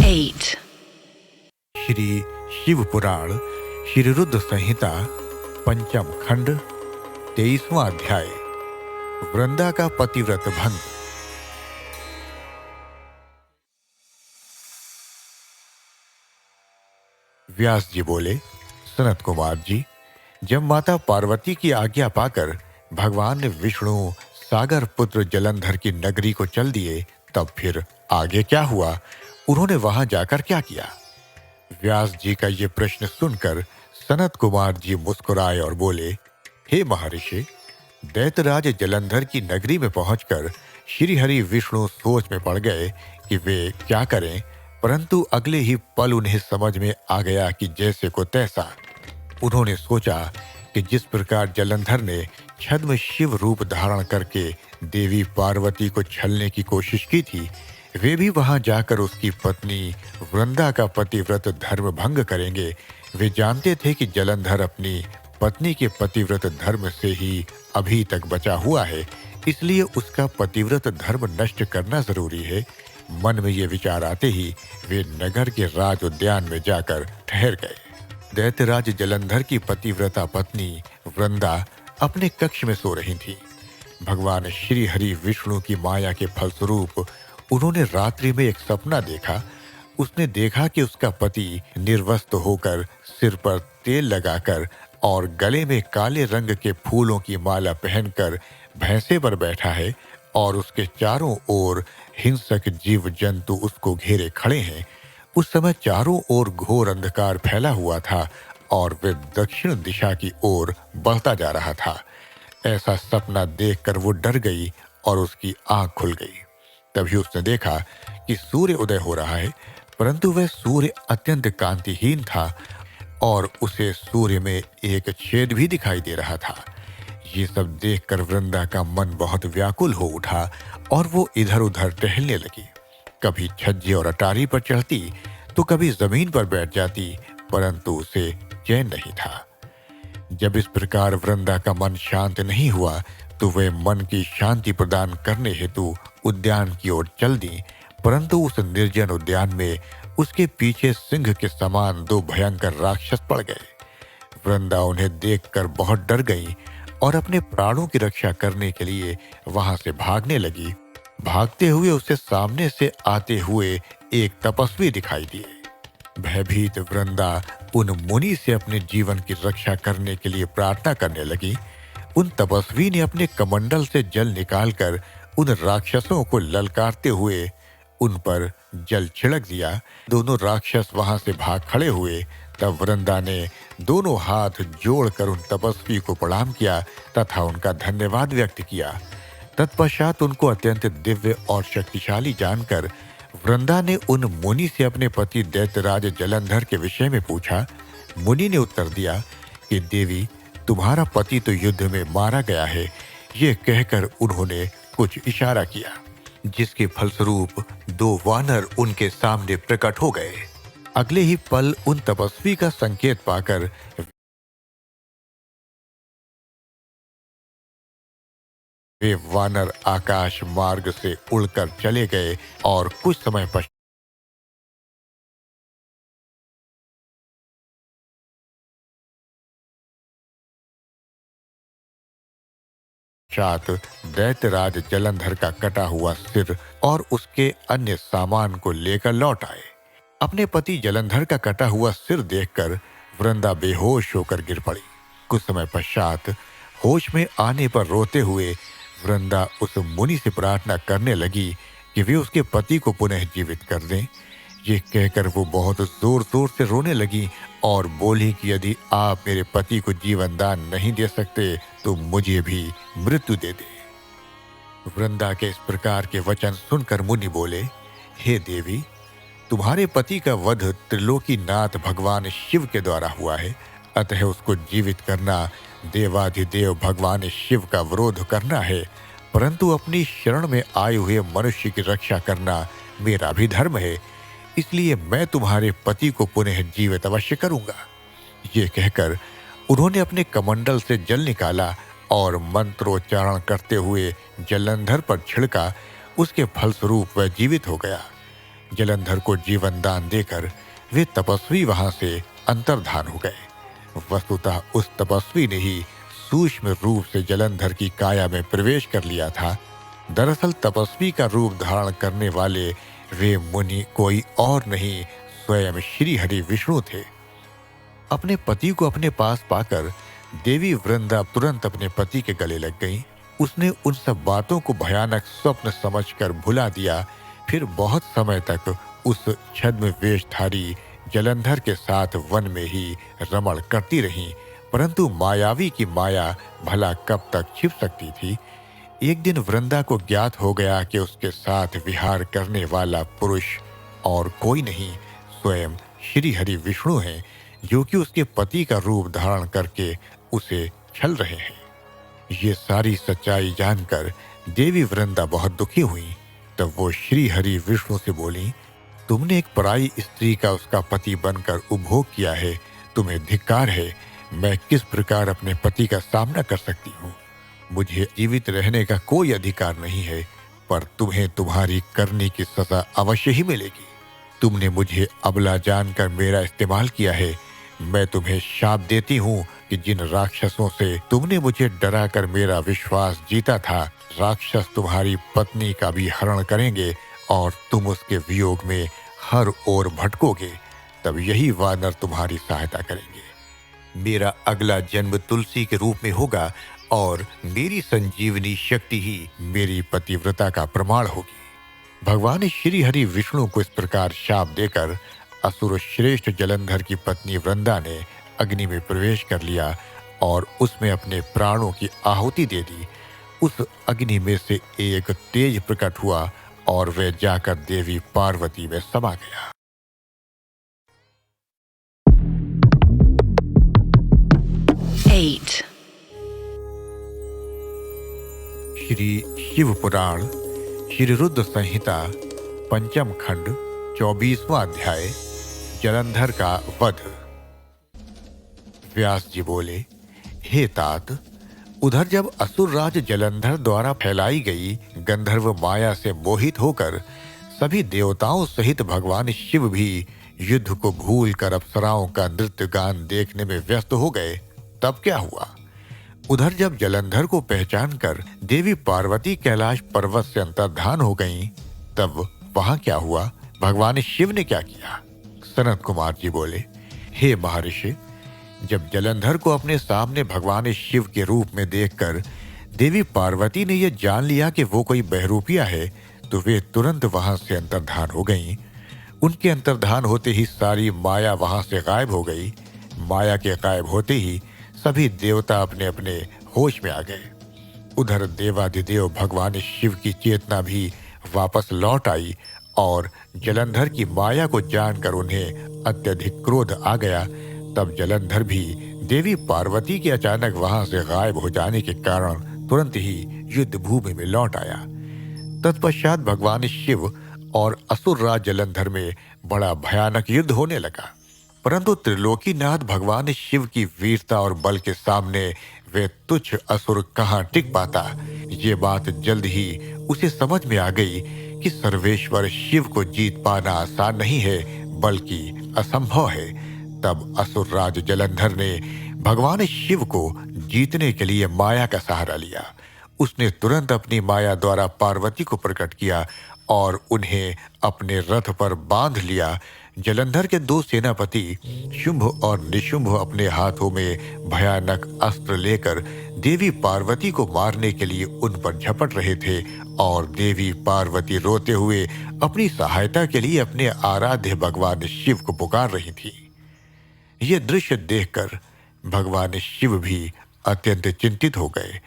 8. श्री शिव पुराण श्री रुद्र संहिता पंचम खंड 23वां अध्याय वृंदा का पतिव्रत भंग। व्यास जी बोले, सनत कुमार जी, जब माता पार्वती की आज्ञा पाकर भगवान विष्णु सागर पुत्र जलंधर की नगरी को चल दिए, तब फिर आगे क्या हुआ? उन्होंने वहां जाकर क्या किया? व्यास जी का ये प्रश्न सुनकर सनत कुमार जी मुस्कुराए और बोले, हे महर्षि, दैत्यराज जलंधर की नगरी में पहुंचकर श्री हरि विष्णु सोच में पड़ गए कि वे क्या करें, परंतु अगले ही पल उन्हें समझ में आ गया कि जैसे को तैसा। उन्होंने सोचा कि जिस प्रकार जलंधर ने छद्म शिव रूप धारण करके देवी पार्वती को छलने की कोशिश की थी, वे भी वहां जाकर उसकी पत्नी वृंदा का पतिव्रत धर्म भंग करेंगे। वे जानते थे कि जलंधर अपनी पत्नी के पतिव्रत धर्म से ही अभी तक बचा हुआ है, इसलिए उसका पतिव्रत धर्म नष्ट करना जरूरी है। मन में ये विचार आते ही वे नगर के राज उद्यान में जाकर ठहर गए। दैत्यराज जलंधर की पतिव्रता पत्नी वृंदा अपने कक्ष में सो रही थी। भगवान श्री हरि विष्णु की माया के फलस्वरूप उन्होंने रात्रि में एक सपना देखा। उसने देखा कि उसका पति निर्वस्त्र होकर सिर पर तेल लगाकर और गले में काले रंग के फूलों की माला पहनकर भैंसे पर बैठा है और उसके चारों ओर हिंसक जीव जंतु उसको घेरे खड़े हैं। उस समय चारों ओर घोर अंधकार फैला हुआ था और वह दक्षिण दिशा की ओर बढ़ता जा रहा था। ऐसा सपना देखकर वो डर गई और उसकी आंख खुल गई। तभी उसने देखा कि सूर्य उदय हो रहा है, परंतु वह सूर्य अत्यंत कांतिहीन था और उसे सूर्य में एक छेद भी दिखाई दे रहा था। ये सब देखकर वृंदा का मन बहुत व्याकुल हो उठा और वो इधर उधर टहलने लगी। कभी छज्जे और अटारी पर चढ़ती तो कभी जमीन पर बैठ जाती, परंतु उसे चैन नहीं था। जब इस प्रकार वृंदा का मन शांत नहीं हुआ तो वह मन की शांति प्रदान करने हेतु उद्यान की ओर चल दी, परंतु उस निर्जन उद्यान में उसके पीछे सिंह के समान दो भयंकर राक्षस पड़ गए। वृंदा उन्हें देखकर बहुत डर गई और अपने प्राणों की रक्षा करने के लिए वहां से भागने लगी। भागते हुए उसे सामने से आते हुए एक तपस्वी दिखाई दिए। भयभीत वृंदा उन मुनि से अपने जीवन की रक्षा करने के लिए प्रार्थना करने लगी। उन तपस्वी ने अपने कमंडल से जल निकालकर उन राक्षसों को ललकारते हुए उन पर जल छिड़क दिया। दोनों राक्षस वहां से भाग खड़े हुए। तब वृंदा ने दोनों हाथ जोड़कर उन तपस्वी को प्रणाम किया तथा उनका धन्यवाद व्यक्त किया। तत्पश्चात उनको अत्यंत दिव्य और शक्तिशाली जानकर वृंदा ने उन मुनि से अपने पति दैत्यराज जलंधर के विषय में पूछा। मुनि ने उत्तर दिया कि देवी, तुम्हारा पति तो युद्ध में मारा गया है। ये कहकर उन्होंने कुछ इशारा किया, जिसके फलस्वरूप दो वानर उनके सामने प्रकट हो गए। अगले ही पल उन तपस्वी का संकेत पाकर वे वानर आकाश मार्ग से उड़कर चले गए और कुछ समय पश्चात दैत्यराज जलंधर का कटा हुआ सिर और उसके अन्य सामान को लेकर लौट आए। अपने पति जलंधर का कटा हुआ सिर देखकर वृंदा बेहोश होकर गिर पड़ी। कुछ समय पश्चात होश में आने पर रोते हुए वृंदा उस मुनि से प्रार्थना करने लगी कि वे उसके पति को पुनः जीवित कर दें। ये कहकर वो बहुत जोर जोर से रोने लगी और बोली कि यदि आप मेरे पति को जीवन दान नहीं दे सकते तो मुझे भी मृत्यु दे दे। वृंदा के इस प्रकार के वचन सुनकर मुनि बोले, हे देवी, तुम्हारे पति का वध त्रिलोकीनाथ भगवान शिव के द्वारा हुआ है, अतः उसको जीवित करना देवाधिदेव भगवान शिव का विरोध करना है, परंतु अपनी शरण में आए हुए मनुष्य की रक्षा करना मेरा भी धर्म है, इसलिए मैं तुम्हारे पति को पुनः जीवित अवश्य करूंगा। ये कहकर उन्होंने अपने कमंडल से जल निकाला और मंत्रोच्चारण करते हुए जलंधर पर छिड़का। उसके फलस्वरूप वह जीवित हो गया। जलंधर को जीवन दान देकर वे तपस्वी वहां से अंतर्धान हो गए। वस्तुतः उस तपस्वी ने ही सूक्ष्म रूप से जलंधर की काया में प्रवेश कर लिया था। दरअसल तपस्वी का रूप धारण करने वाले वे मुनि कोई और नहीं, स्वयं श्री हरि विष्णु थे। अपने पति को अपने पास पाकर देवी वृंदा तुरंत अपने पति के गले लग गईं। उसने उन सब बातों को भयानक स्वप्न समझकर भुला दिया। फिर बहुत समय तक उस छद्म वेशधारी जलंधर के साथ वन में ही रमण करती रहीं, परंतु मायावी की माया भला कब तक छिप सकती थी। एक दिन वृंदा को ज्ञात हो गया कि उसके साथ विहार करने वाला पुरुष और कोई नहीं, स्वयं श्री हरि विष्णु हैं, जो कि उसके पति का रूप धारण करके उसे छल रहे हैं। ये सारी सच्चाई जानकर देवी वृंदा बहुत दुखी हुई। तब वो श्री हरि विष्णु से बोली, तुमने एक पराई स्त्री का उसका पति बनकर उपभोग किया है, तुम्हें धिक्कार है। मैं किस प्रकार अपने पति का सामना कर सकती हूँ? मुझे जीवित रहने का कोई अधिकार नहीं है, पर तुम्हें तुम्हारी करने की सजा अवश्य ही मिलेगी। तुमने मुझे अबला जानकर मेरा इस्तेमाल किया है। मैं तुम्हें शाप देती हूँ कि जिन राक्षसों से तुमने मुझे डराकर मेरा विश्वास जीता था, राक्षस तुम्हारी पत्नी का भी हरण करेंगे और तुम उसके वियोग में हर ओर भटकोगे। तब यही वानर तुम्हारी सहायता करेंगे। मेरा अगला जन्म तुलसी के रूप में होगा और मेरी संजीवनी शक्ति ही मेरी पतिव्रता का प्रमाण होगी। भगवान श्री हरि विष्णु को इस प्रकार शाप देकर असुर श्रेष्ठ जलंधर की पत्नी वृंदा ने अग्नि में प्रवेश कर लिया और उसमें अपने प्राणों की आहुति दे दी। उस अग्नि में से एक तेज प्रकट हुआ और वह जाकर देवी पार्वती में समा गया। श्री शिव पुराण श्री रुद्र संहिता पंचम खंड 24वां अध्याय जलंधर का वध। व्यास जी बोले, हे तात, उधर जब असुरराज जलंधर द्वारा फैलाई गई गंधर्व माया से मोहित होकर सभी देवताओं सहित भगवान शिव भी युद्ध को भूलकर अप्सराओं का नृत्य गान देखने में व्यस्त हो गए, तब क्या हुआ? उधर जब जलंधर को पहचानकर देवी पार्वती कैलाश पर्वत से अंतर्धान हो गईं, तब वहां क्या हुआ? भगवान शिव ने क्या किया? सनत कुमार जी बोले, हे महर्षि, जब जलंधर को अपने सामने भगवान शिव के रूप में देखकर देवी पार्वती ने यह जान लिया कि वो कोई बहरूपिया है, तो वे तुरंत वहां से अंतर्धान हो गईं। उनके अंतर्धान होते ही सारी माया वहां से गायब हो गई। माया के गायब होते ही सभी देवता अपने अपने होश में आ गए। उधर देवाधिदेव भगवान शिव की चेतना भी वापस लौट आई और जलंधर की माया को जानकर उन्हें अत्यधिक क्रोध आ गया। तब जलंधर भी देवी पार्वती के अचानक वहां से गायब हो जाने के कारण तुरंत ही युद्ध भूमि में लौट आया। तत्पश्चात भगवान शिव और असुरराज जलंधर में बड़ा भयानक युद्ध होने लगा, परंतु त्रिलोकीनाथ भगवान शिव की वीरता और बल के सामने वे तुच्छ असुर कहाँ टिक पाता। ये बात जल्द ही उसे समझ में आ गई कि सर्वेश्वर शिव को जीत पाना आसान नहीं है, बल्कि असंभव है। तब असुरराज जलंधर ने भगवान शिव को जीतने के लिए माया का सहारा लिया। उसने तुरंत अपनी माया द्वारा पार्वती को प्रकट किया और उन्हें अपने रथ पर बांध लिया। जलंधर के दो सेनापति शुंभ और निशुंभ अपने हाथों में भयानक अस्त्र लेकर देवी पार्वती को मारने के लिए उन पर झपट रहे थे और देवी पार्वती रोते हुए अपनी सहायता के लिए अपने आराध्य भगवान शिव को पुकार रही थी। यह दृश्य देखकर भगवान शिव भी अत्यंत चिंतित हो गए।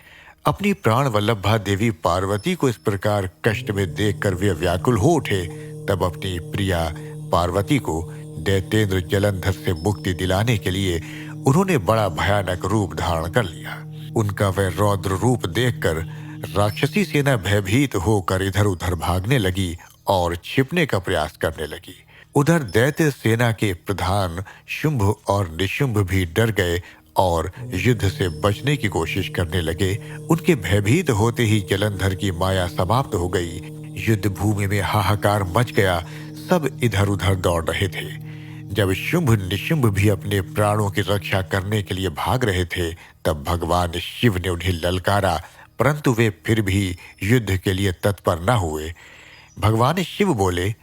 अपनी प्राण वल्लभा देवी पार्वती को इस प्रकार कष्ट में देखकर वे व्याकुल हो उठे। तब अपनी प्रिया पार्वती को दैत्येंद्र जलंधर से मुक्ति दिलाने के लिए उन्होंने बड़ा भयानक रूप धारण कर लिया। उनका वह रौद्र रूप देखकर राक्षसी सेना भयभीत होकर इधर उधर भागने लगी और छिपने का प्रयास करने लगी। उधर दैत्य सेना के प्रधान शुंभ और निशुंभ भी डर गए और युद्ध से बचने की कोशिश करने लगे। उनके भयभीत होते ही जलंधर की माया समाप्त हो गई। युद्ध भूमि में हाहाकार मच गया। सब इधर उधर दौड़ रहे थे। जब शुंभ निशुंभ भी अपने प्राणों की रक्षा करने के लिए भाग रहे थे, तब भगवान शिव ने उन्हें ललकारा, परंतु वे फिर भी युद्ध के लिए तत्पर न हुए। भगवान शिव बोले,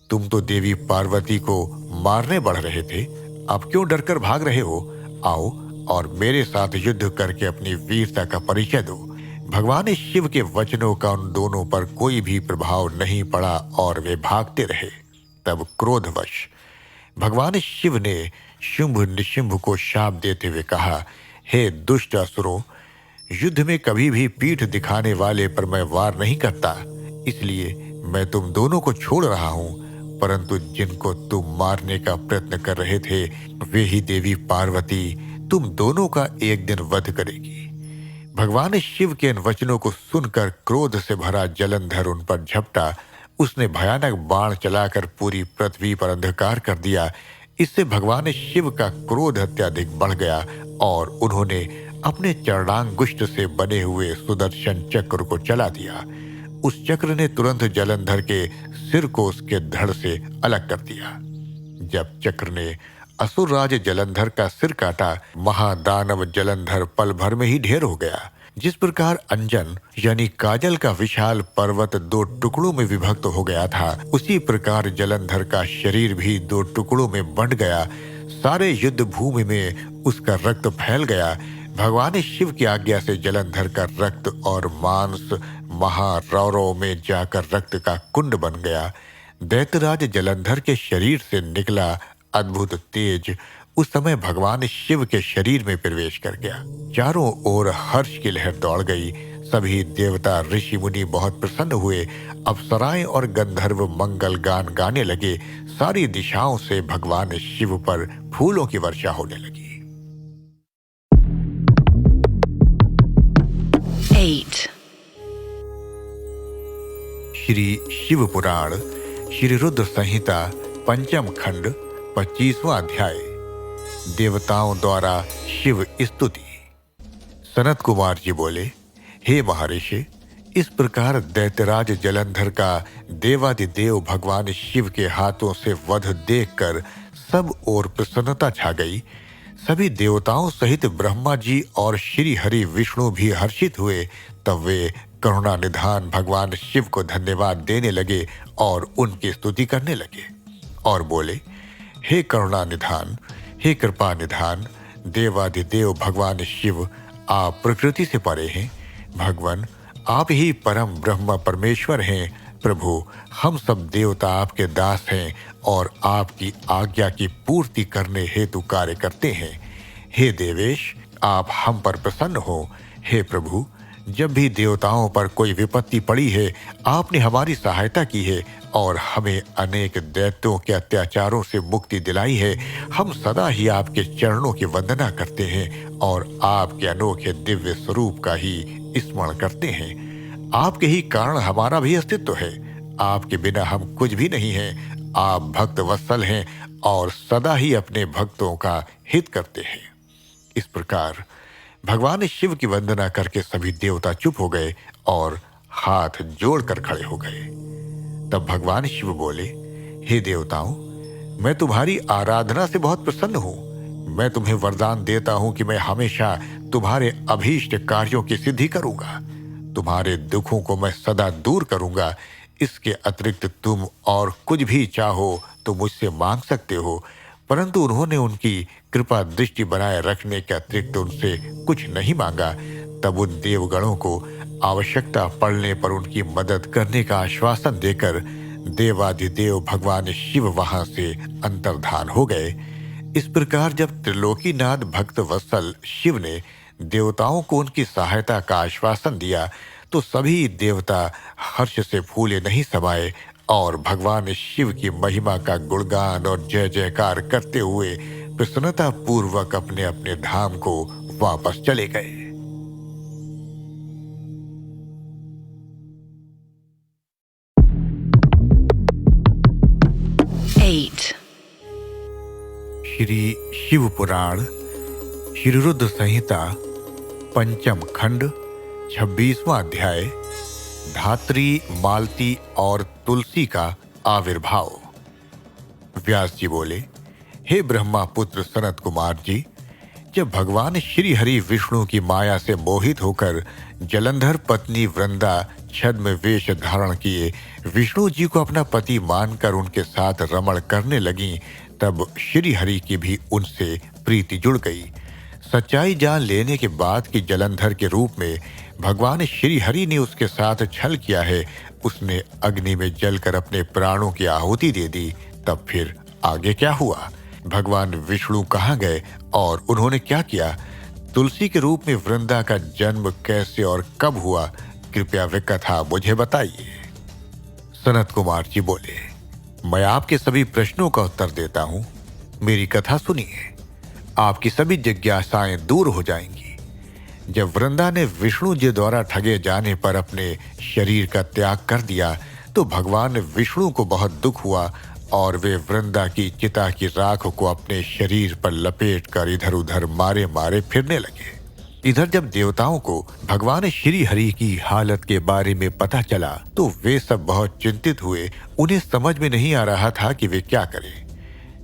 तुम तो देवी पार्वती को मारने बढ़ रहे थे, अब क्यों डरकर भाग रहे हो? आओ और मेरे साथ युद्ध करके अपनी वीरता का परिचय दो। भगवान शिव के वचनों का उन दोनों पर कोई भी प्रभाव नहीं पड़ा और वे भागते रहे। तब क्रोधवश भगवान शिव ने शुंभ निशुंभ को शाप देते हुए कहा, हे दुष्ट असुरों, युद्ध में कभी भी पीठ दिखाने वाले पर मैं वार नहीं करता, इसलिए मैं तुम दोनों को छोड़ रहा हूं। परंतु जिनको तुम मारने का प्रयत्न कर रहे थे, वे ही देवी पार्वती तुम दोनों का एक दिन वध करेगी। भगवान शिव के इन वचनों को सुनकर क्रोध से भरा जलंधर उन पर झपटा। उसने भयानक बाण चलाकर पूरी पृथ्वी पर अंधकार कर दिया। इससे भगवान शिव का क्रोध अत्यधिक बढ़ गया और उन्होंने अपने चरणांगुष्ठ से बने हुए सुदर्शन चक्र को चला दिया। उस चक्र ने तुरंत जलंधर के सिर को उसके धड़ से अलग कर दिया। जब चक्र ने असुरराज जलंधर का सिर काटा, महादानव जलंधर पल भर में ही ढेर हो गया। जिस प्रकार अंजन यानी काजल का विशाल पर्वत दो टुकड़ों में विभक्त हो गया था, उसी प्रकार जलंधर का शरीर भी दो टुकड़ों में बंट गया। सारे युद्ध भूमि में उसका रक्त फैल गया। भगवान शिव की आज्ञा से जलंधर का रक्त और मांस महारौरव में जाकर रक्त का कुंड बन गया। दैत्यराज जलंधर के शरीर से निकला अद्भुत तेज उस समय भगवान शिव के शरीर में प्रवेश कर गया। चारों ओर हर्ष की लहर दौड़ गई। सभी देवता ऋषि मुनि बहुत प्रसन्न हुए। अप्सराएं और गंधर्व मंगल गान गाने लगे। सारी दिशाओं से भगवान शिव पर फूलों की वर्षा होने लगी। 8. श्री शिव पुराण श्री रुद्र संहिता पंचम खंड 25वां अध्याय। देवताओं द्वारा शिव स्तुति। सनत कुमार जी बोले, हे महर्षि, इस प्रकार दैत्यराज जलंधर का देवादिदेव भगवान शिव के हाथों से वध देखकर सब ओर प्रसन्नता छा गई। सभी देवताओं सहित ब्रह्मा जी और श्री हरि विष्णु भी हर्षित हुए। तब वे करुणा निधान भगवान शिव को धन्यवाद देने लगे और उनकी स्तुति करने लगे और बोले, हे करुणा निधान, हे कृपा निधान, देवादिदेव भगवान शिव, आप प्रकृति से परे हैं। भगवान, आप ही परम ब्रह्म परमेश्वर हैं। प्रभु, हम सब देवता आपके दास हैं और आपकी आज्ञा की पूर्ति करने हेतु कार्य करते हैं। हे देवेश, आप हम पर प्रसन्न हो। हे प्रभु, जब भी देवताओं पर कोई विपत्ति पड़ी है, आपने हमारी सहायता की है और हमें अनेक दैत्यों के अत्याचारों से मुक्ति दिलाई है। हम सदा ही आपके चरणों की वंदना करते हैं और आपके अनोखे दिव्य स्वरूप का ही स्मरण करते हैं। आपके ही कारण हमारा भी अस्तित्व है। आपके बिना हम कुछ भी नहीं हैं। आप भक्त वत्सल हैं और सदा ही अपने भक्तों का हित करते हैं। इस प्रकार भगवान शिव की वंदना करके सभी देवता चुप हो गए और हाथ जोड़कर खड़े हो गए। तब भगवान शिव बोले, हे देवताओं, मैं तुम्हारी आराधना से बहुत प्रसन्न हूं। मैं तुम्हें वरदान देता हूं कि मैं हमेशा तुम्हारे अभीष्ट कार्यों की सिद्धि करूंगा। तुम्हारे दुखों को मैं सदा दूर करूंगा। इसके अतिरिक्त तुम और कुछ भी चाहो तो मुझसे मांग सकते हो। परंतु उन्होंने उनकी कृपा दृष्टि बनाए रखने के अतिरिक्त उनसे कुछ नहीं मांगा। तब उन देवगणों को आवश्यकता पड़ने पर उनकी मदद करने का आश्वासन देकर देवाधिदेव भगवान शिव वहां से अंतर्धान हो गए। इस प्रकार जब त्रिलोकीनाथ भक्त वत्सल शिव ने देवताओं को उनकी सहायता का आश्वासन दिया, तो सभी देवता हर्ष से फूले नहीं समाये और भगवान शिव की महिमा का गुणगान और जय जयकार करते हुए प्रसन्नता पूर्वक अपने अपने धाम को वापस चले गए। श्री शिव पुराण श्री रुद्र संहिता पंचम खंड 26वां अध्याय। धात्री, मालती और तुलसी का आविर्भाव। व्यास जी बोले, हे ब्रह्मा पुत्र सनत कुमार जी, जब भगवान श्री हरि विष्णु की माया से मोहित होकर जलंधर पत्नी वृंदा छद्म वेश धारण किए विष्णु जी को अपना पति मानकर उनके साथ रमण करने लगी, तब श्री हरि की भी उनसे प्रीति जुड़ गई। सच्चाई जान लेने के बाद कि जलंधर के रूप में भगवान श्री हरि ने उसके साथ छल किया है, उसने अग्नि में जलकर अपने प्राणों की आहुति दे दी। तब फिर आगे क्या हुआ? भगवान विष्णु कहाँ गए और उन्होंने क्या किया? तुलसी के रूप में वृंदा का जन्म कैसे और कब हुआ? कृपया वे कथा मुझे बताइए। सनत कुमार जी बोले, मैं आपके सभी प्रश्नों का उत्तर देता हूँ, मेरी कथा सुनिए, आपकी सभी जिज्ञासाएं दूर हो जाएंगी। जब वृंदा ने विष्णु जी द्वारा ठगे जाने पर अपने शरीर का त्याग कर दिया तो भगवान विष्णु को बहुत दुख हुआ और वे वृंदा की चिता की राख को अपने शरीर पर लपेटकर इधर उधर मारे मारे फिरने लगे। इधर जब देवताओं को भगवान श्री हरि की हालत के बारे में पता चला तो वे सब बहुत चिंतित हुए। उन्हें समझ में नहीं आ रहा था कि वे क्या करें।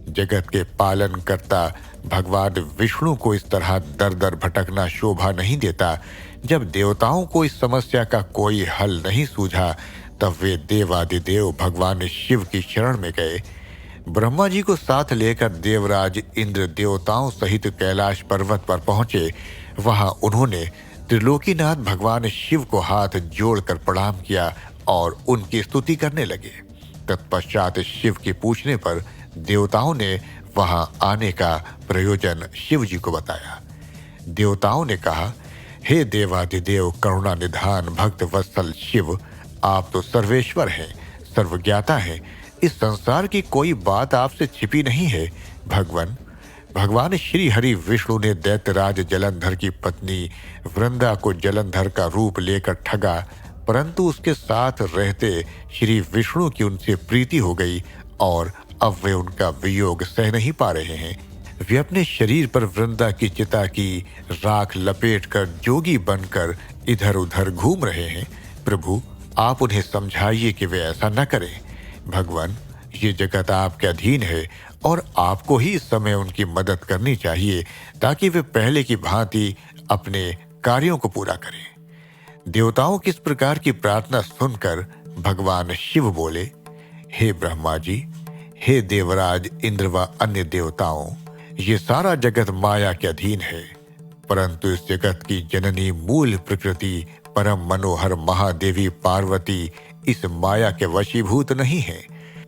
जगत के पालन करता भगवान विष्णु को इस तरह दर दर भटकना शोभा नहीं देता। जब देवताओं को इस समस्या का कोई हल नहीं सूझा तब वे देवादिदेव भगवान शिव की शरण में गए। ब्रह्मा जी को साथ लेकर देवराज इंद्र देवताओं सहित कैलाश पर्वत पर पहुंचे। वहां उन्होंने त्रिलोकीनाथ भगवान शिव को हाथ जोड़कर प्रणाम किया और उनकी स्तुति करने लगे। तत्पश्चात शिव के पूछने पर देवताओं ने वहां आने का प्रयोजन शिव जी को बताया। देवताओं ने कहा, हे देवादिदेव करुणा निधान भक्त वत्सल शिव, आप तो सर्वेश्वर हैं, सर्वज्ञाता हैं। इस संसार की कोई बात आपसे छिपी नहीं है। भगवान श्री हरि विष्णु ने दैत्यराज जलंधर की पत्नी वृंदा को जलंधर का रूप लेकर ठगा, परंतु उसके साथ रहते श्री विष्णु की उनसे प्रीति हो गई और अब वे उनका वियोग सह नहीं पा रहे हैं। वे अपने शरीर पर वृंदा की चिता की राख लपेटकर जोगी बनकर इधर उधर घूम रहे हैं। प्रभु, आप उन्हें समझाइए कि वे ऐसा न करें। भगवान, ये जगत आपके अधीन है और आपको ही इस समय उनकी मदद करनी चाहिए ताकि वे पहले की भांति अपने कार्यों को पूरा करें। देवताओं की इस प्रकार की प्रार्थना सुनकर भगवान शिव बोले, हे ब्रह्मा जी, हे देवराज इंद्र व अन्य देवताओं, ये सारा जगत माया के अधीन है, परंतु इस जगत की जननी मूल प्रकृति परम मनोहर महादेवी पार्वती इस माया के वशीभूत नहीं है।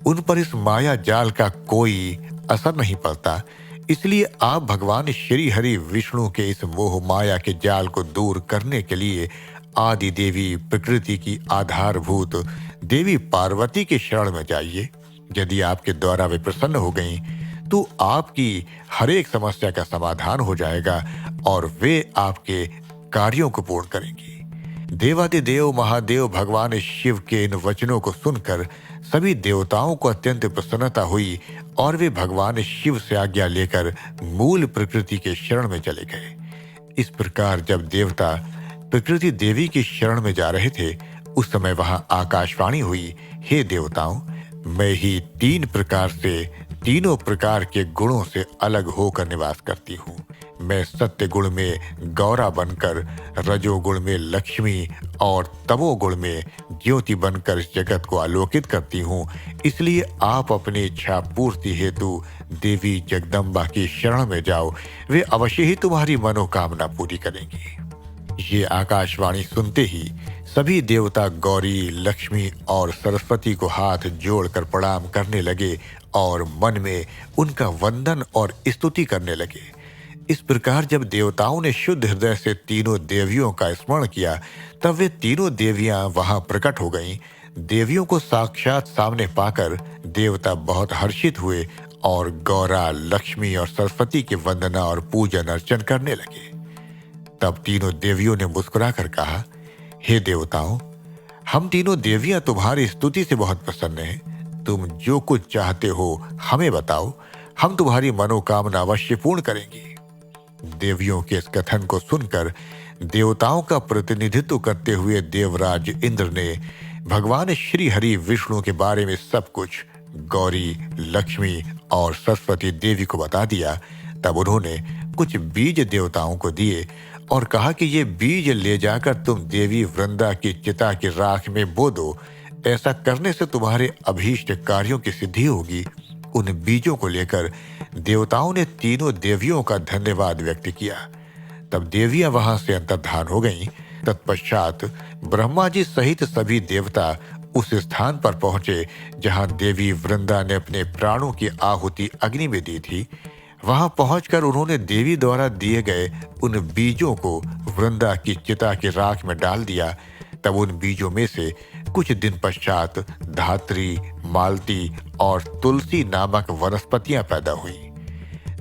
उन पर इस माया जाल का कोई असर नहीं पड़ता। इसलिए आप भगवान श्री हरि विष्णु के इस मोह माया के जाल को दूर करने के लिए आदि देवी प्रकृति की आधारभूत देवी पार्वती के शरण में जाइए। यदि आपके द्वारा वे प्रसन्न हो गईं, तो आपकी हर एक समस्या का समाधान हो जाएगा और वे आपके कार्यों को पूर्ण करेंगी। देवादिदेव महादेव भगवान शिव के इन वचनों को सुनकर सभी देवताओं को अत्यंत प्रसन्नता हुई और वे भगवान शिव से आज्ञा लेकर मूल प्रकृति के शरण में चले गए। इस प्रकार जब देवता प्रकृति देवी की शरण में जा रहे थे उस समय वहां आकाशवाणी हुई, हे देवताओं, मैं ही तीन प्रकार से तीनों प्रकार के गुणों से अलग होकर निवास करती हूँ। मैं सत्य गुण में गौरा बनकर, रजोगुण में लक्ष्मी और तमोगुण में ज्योति बनकर इस जगत को आलोकित करती हूँ। इसलिए आप अपनी इच्छा पूर्ति हेतु देवी जगदम्बा की शरण में जाओ, वे अवश्य ही तुम्हारी मनोकामना पूरी करेंगी। ये आकाशवाणी सुनते ही सभी देवता गौरी, लक्ष्मी और सरस्वती को हाथ जोड़कर प्रणाम करने लगे और मन में उनका वंदन और स्तुति करने लगे। इस प्रकार जब देवताओं ने शुद्ध हृदय से तीनों देवियों का स्मरण किया तब वे तीनों देवियां वहां प्रकट हो गईं। देवियों को साक्षात सामने पाकर देवता बहुत हर्षित हुए और गौरा, लक्ष्मी और सरस्वती की वंदना और पूजन अर्चन करने लगे। तब तीनों देवियों ने मुस्कुराकर कहा, हे देवताओं, हम तीनों देवियां तुम्हारी स्तुति से बहुत प्रसन्न हैं। तुम जो कुछ चाहते हो हमें बताओ, हम तुम्हारी मनोकामना अवश्य पूर्ण करेंगे। देवियों के इस कथन को सुनकर देवताओं का प्रतिनिधित्व करते हुए देवराज इंद्र ने भगवान श्री हरि विष्णु के बारे में सब कुछ गौरी, लक्ष्मी और सरस्वती देवी को बता दिया, तब उन्होंने कुछ बीज देवताओं को दिए और कहा कि ये बीज ले जाकर तुम देवी वृंदा की चिता की राख में बो दो। ऐसा करने से तुम्हारे अभीष्ट कार्यों की सिद्धि होगी। उन बीजों को लेकर देवताओं ने तीनों देवियों का धन्यवाद व्यक्त किया। तब देवियां वहां से अंतर्धान हो गईं। तत्पश्चात ब्रह्मा जी सहित सभी देवता उस स्थान पर पहुंचे जहां देवी वृंदा ने अपने प्राणों की आहुति अग्नि में दी थी। वहां पहुंचकर उन्होंने देवी द्वारा दिए गए उन बीजों को वृंदा की चिता की राख में डाल दिया। तब उन बीजों में से कुछ दिन पश्चात धात्री, मालती और तुलसी नामक वनस्पतियां पैदा हुई।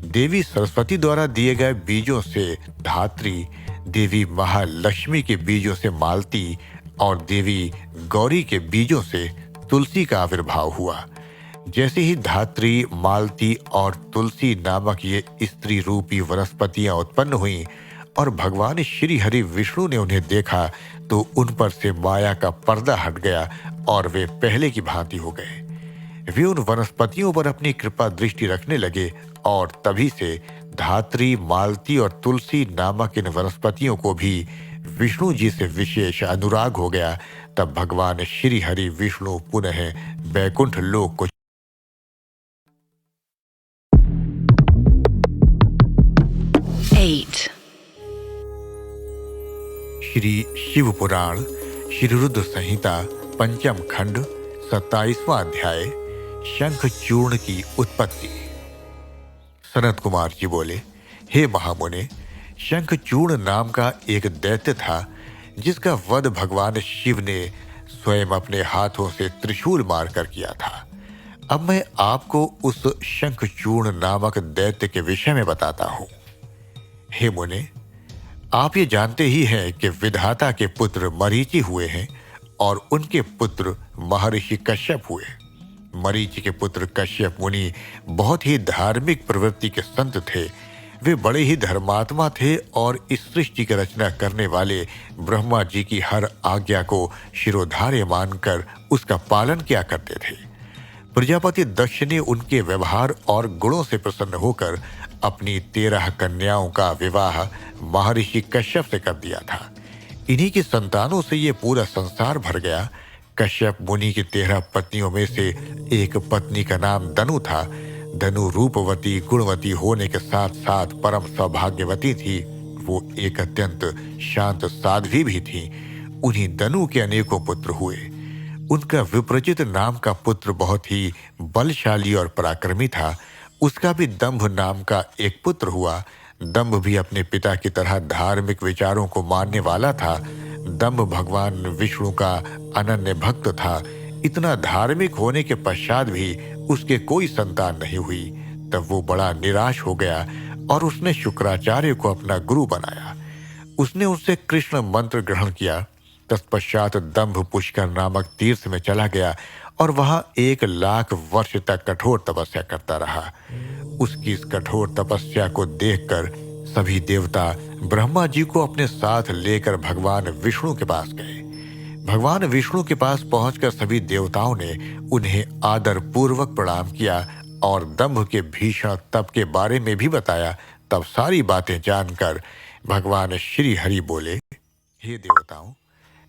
देवी सरस्वती द्वारा दिए गए बीजों से धात्री, देवी महालक्ष्मी के बीजों से मालती और देवी गौरी के बीजों से तुलसी का आविर्भाव हुआ। जैसे ही धात्री, मालती और तुलसी नामक ये स्त्री रूपी वनस्पतियां उत्पन्न हुईं और भगवान श्री हरि विष्णु ने उन्हें देखा तो उन पर से माया का पर्दा हट गया और वे पहले की भांति हो गए। वे उन वनस्पतियों पर अपनी कृपा दृष्टि रखने लगे और तभी से धात्री, मालती और तुलसी नामक इन वनस्पतियों को भी विष्णु जी से विशेष अनुराग हो गया। तब भगवान श्री हरि विष्णु पुनः बैकुंठ लोक को 8. श्री शिव पुराण श्री रुद्र संहिता पंचम खंड 27वां अध्याय शंख चूर्ण की उत्पत्ति। सनत कुमार जी बोले, हे महामुने, शंख चूर्ण नाम का एक दैत्य था जिसका वध भगवान शिव ने स्वयं अपने हाथों से त्रिशूल मारकर किया था। अब मैं आपको उस शंख चूर्ण नामक दैत्य के विषय में बताता हूं। हे मुने, आप ये जानते ही हैं कि विधाता के पुत्र मरीचि हुए हैं और उनके पुत्र महर्षि कश्यप हुए। मरीचि के पुत्र कश्यप मुनि बहुत ही धार्मिक प्रवृत्ति के संत थे। वे बड़े ही धर्मात्मा थे और इस सृष्टि की रचना करने वाले ब्रह्मा जी की हर आज्ञा को शिरोधार्य मानकर उसका पालन किया करते थे। प्रजापति दक्ष ने उनके व्यवहार और गुणों से प्रसन्न होकर अपनी 13 कन्याओं का विवाह महर्षि कश्यप से कर दिया था। इन्हीं की संतानों से ये पूरा संसार भर गया। कश्यप मुनि की 13 पत्नियों में से एक पत्नी का नाम दनु था। दनु रूपवती, गुणवती होने के साथ साथ परम सौभाग्यवती थी। वो एक अत्यंत शांत साध्वी भी थी। उन्हीं दनु के अनेकों पुत्र हुए। उनका विप्रचित नाम का पुत्र बहुत ही बलशाली और पराक्रमी था। उसका भी दंभ नाम का एक पुत्र हुआ। दंभ भी अपने पिता की तरह धार्मिक विचारों को मानने वाला था। दंभ भगवान विष्णु का अनन्य भक्त था। इतना धार्मिक होने के पश्चात भी उसके कोई संतान नहीं हुई। तब वो बड़ा निराश हो गया और उसने शुक्राचार्य को अपना गुरु बनाया। उसने उससे कृष्ण मंत्र ग्रहण किया। तत्पश्चात दंभ पुष्कर नामक तीर्थ में चला गया और वहां 1 लाख वर्ष तक कठोर तपस्या करता रहा। उसकी इस कठोर तपस्या को देखकर सभी देवता ब्रह्मा जी को अपने साथ लेकर भगवान विष्णु के पास गए। भगवान विष्णु के पास पहुंचकर सभी देवताओं ने उन्हें आदर पूर्वक प्रणाम किया और दंभ के भीषण तप के बारे में भी बताया। तब सारी बातें जानकर भगवान श्री हरि बोले, हे देवताओं,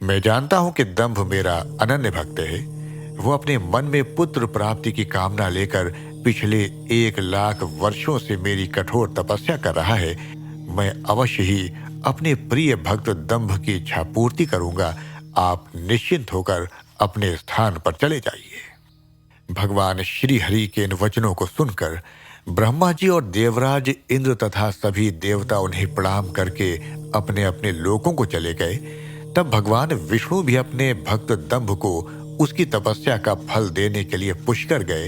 मैं जानता हूं कि दंभ मेरा अनन्य भक्त है। वो अपने मन में पुत्र प्राप्ति की कामना लेकर पिछले 1 लाख वर्षों से मेरी कठोर तपस्या कर रहा है। मैं अवश्य ही अपने प्रिय भक्त दंभ की इच्छा पूर्ति करूंगा। आप निश्चिंत होकर अपने स्थान पर चले जाइए। भगवान श्री हरि के इन वचनों को सुनकर ब्रह्मा जी और देवराज इंद्र तथा सभी देवता उन्हें प्रणाम करके अपने अपने लोकों को चले गए। तब भगवान विष्णु भी अपने भक्त दंभ को उसकी तपस्या का फल देने के लिए पुष्कर गए।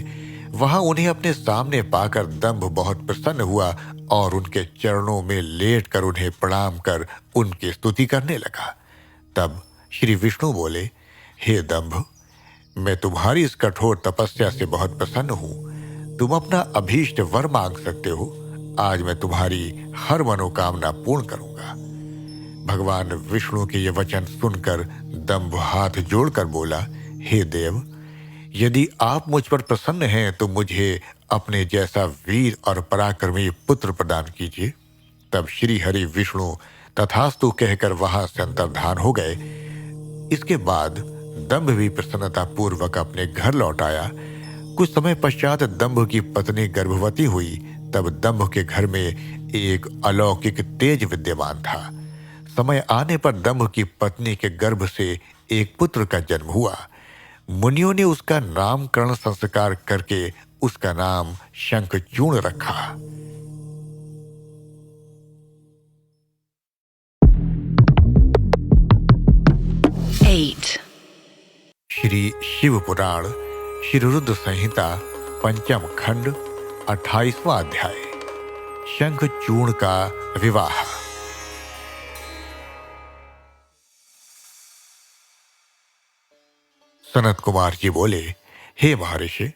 वहां उन्हें अपने सामने पाकर दंभ बहुत प्रसन्न हुआ और उनके चरणों में लेटकर उन्हें प्रणाम कर उनकी स्तुति करने लगा। तब श्री विष्णु बोले, हे दंभ, मैं तुम्हारी इस कठोर तपस्या से बहुत प्रसन्न हूं। तुम अपना अभीष्ट वर मांग सकते हो। आज मैं तुम्हारी हर मनोकामना पूर्ण करूंगा। भगवान विष्णु के ये वचन सुनकर दंभ हाथ जोड़कर बोला, हे देव, यदि आप मुझ पर प्रसन्न हैं तो मुझे अपने जैसा वीर और पराक्रमी पुत्र प्रदान कीजिए। तब श्री हरि विष्णु तथास्तु कहकर वहां से अंतर्धान हो गए। इसके बाद दंभ भी प्रसन्नता पूर्वक अपने घर लौट आया। कुछ समय पश्चात दंभ की पत्नी गर्भवती हुई। तब दंभ के घर में एक अलौकिक तेज विद्यमान था। समय आने पर दंभ की पत्नी के गर्भ से एक पुत्र का जन्म हुआ। मुनियों ने उसका नामकरण संस्कार करके उसका नाम शंखचूर्ण रखा। श्री शिव पुराण श्री रुद्र संहिता पंचम खंड 28वां अध्याय शंखचूर्ण का विवाह। सनत कुमार जी बोले, हे महर्षि,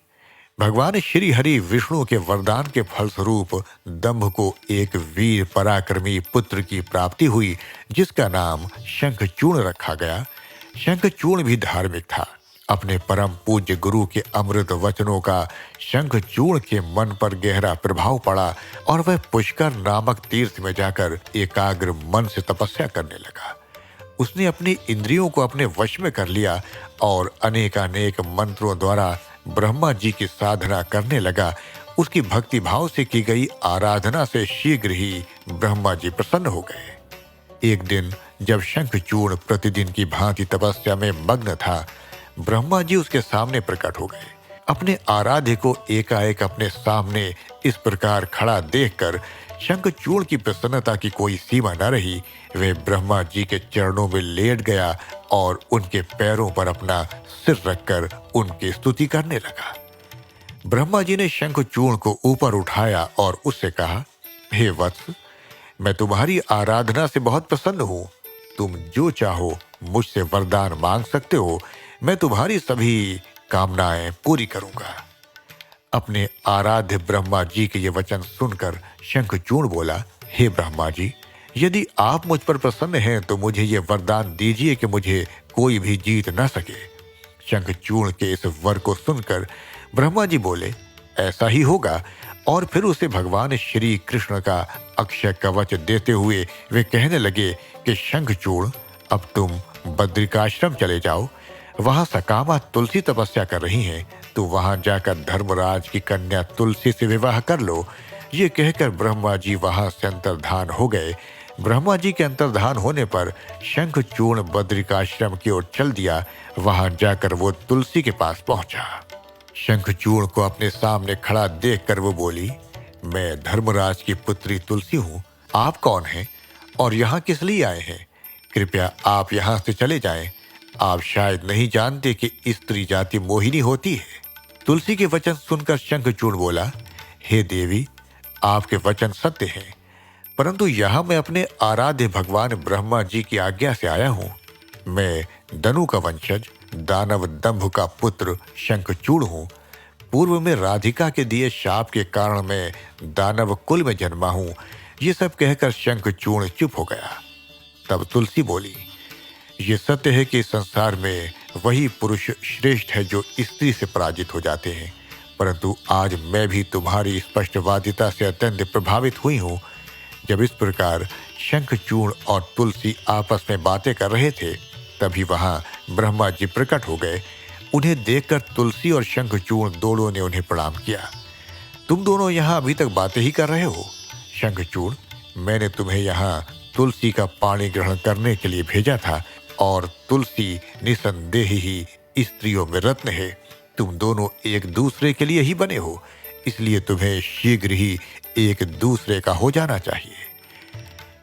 भगवान श्री हरि विष्णु के वरदान के फलस्वरूप दंभ को एक वीर पराक्रमी पुत्र की प्राप्ति हुई, जिसका नाम शंखचूर्ण रखा गया। शंखचूर्ण भी धार्मिक था। अपने परम पूज्य गुरु के अमृत वचनों का शंखचूर्ण के मन पर गहरा प्रभाव पड़ा और वह पुष्कर नामक तीर्थ में जाकर एकाग्र मन से तपस्या करने लगा। उसने अपनी इंद्रियों को अपने वश में कर लिया और अनेकानेक मंत्रों द्वारा ब्रह्मा जी की साधना करने लगा। उसकी भक्ति भाव से की गई आराधना से शीघ्र ही ब्रह्मा जी प्रसन्न हो गए। एक दिन जब शंखचूर्ण प्रतिदिन की भांति तपस्या में मग्न था, ब्रह्मा जी उसके सामने प्रकट हो गए। अपने आराध्य को एकाएक अपने सामने इस प्रकार खड़ा देखकर शंखचूर्ण की प्रसन्नता की कोई सीमा न रही। वे ब्रह्मा जी के चरणों में लेट गया और उनके पैरों पर अपना सिर रखकर उनकी स्तुति करने लगा। ब्रह्मा जी ने शंखचूर्ण को ऊपर उठाया और उससे कहा, हे वत्स, मैं तुम्हारी आराधना से बहुत प्रसन्न हूँ। तुम जो चाहो मुझसे वरदान मांग सकते हो। मैं तुम्हारी सभी कामनाएं पूरी करूंगा। अपने आराध्य ब्रह्मा जी के ये वचन सुनकर शंखचूर्ण बोला, हे ब्रह्मा जी, यदि आप मुझ पर प्रसन्न हैं तो मुझे ये वरदान दीजिए कि मुझे कोई भी जीत न सके। शंखचूर्ण के इस वर को सुनकर ब्रह्मा जी बोले, ऐसा ही होगा। और फिर उसे भगवान श्री कृष्ण का अक्षय कवच देते हुए वे कहने लगे कि शंखचूर्ण, अब तुम बद्रिकाश्रम चले जाओ। वहां सकामा तुलसी तपस्या कर रही हैं, तो वहां जाकर धर्मराज की कन्या तुलसी से विवाह कर लो। ये कहकर ब्रह्मा जी वहां से अंतर्धान हो गए। ब्रह्मा जी के अंतर्धान होने पर शंखचूर्ण बद्रिकाश्रम की ओर चल दिया। वहां जाकर वो तुलसी के पास पहुंचा। शंखचूर्ण को अपने सामने खड़ा देखकर वो बोली, मैं धर्मराज की पुत्री तुलसी हूँ। आप कौन हैं और यहाँ किस लिए आए हैं? कृपया आप यहाँ से चले जाएं। आप शायद नहीं जानते कि स्त्री जाति मोहिनी होती है। तुलसी के वचन सुनकर शंखचूर्ण बोला, हे देवी, आपके वचन सत्य हैं, परंतु यहाँ मैं अपने आराध्य भगवान ब्रह्मा जी की आज्ञा से आया हूँ। मैं दनु का वंशज दानव दंभ का पुत्र शंखचूर्ण हूँ। पूर्व में राधिका के दिए शाप के कारण मैं दानव कुल में जन्मा हूँ। ये सब कहकर शंखचूर्ण चुप हो गया। तब तुलसी बोली, ये सत्य है कि संसार में वही पुरुष श्रेष्ठ है जो स्त्री से पराजित हो जाते हैं, परंतु आज मैं भी तुम्हारी स्पष्टवादिता से अत्यंत प्रभावित हुई हूँ। जब इस प्रकार शंखचूर्ण और तुलसी आपस में बातें कर रहे थे, तभी वहां ब्रह्मा जी प्रकट हो गए। उन्हें देखकर तुलसी और शंखचूर्ण दोनों ने उन्हें प्रणाम किया। तुम दोनों यहाँ अभी तक बातें ही कर रहे हो? शंखचूर्ण, मैंने तुम्हें यहाँ तुलसी का पानी ग्रहण करने के लिए भेजा था, और तुलसी निसंदेह ही स्त्रियों में रत्न है। तुम दोनों एक दूसरे के लिए ही बने हो, इसलिए तुम्हें शीघ्र ही एक दूसरे का हो जाना चाहिए।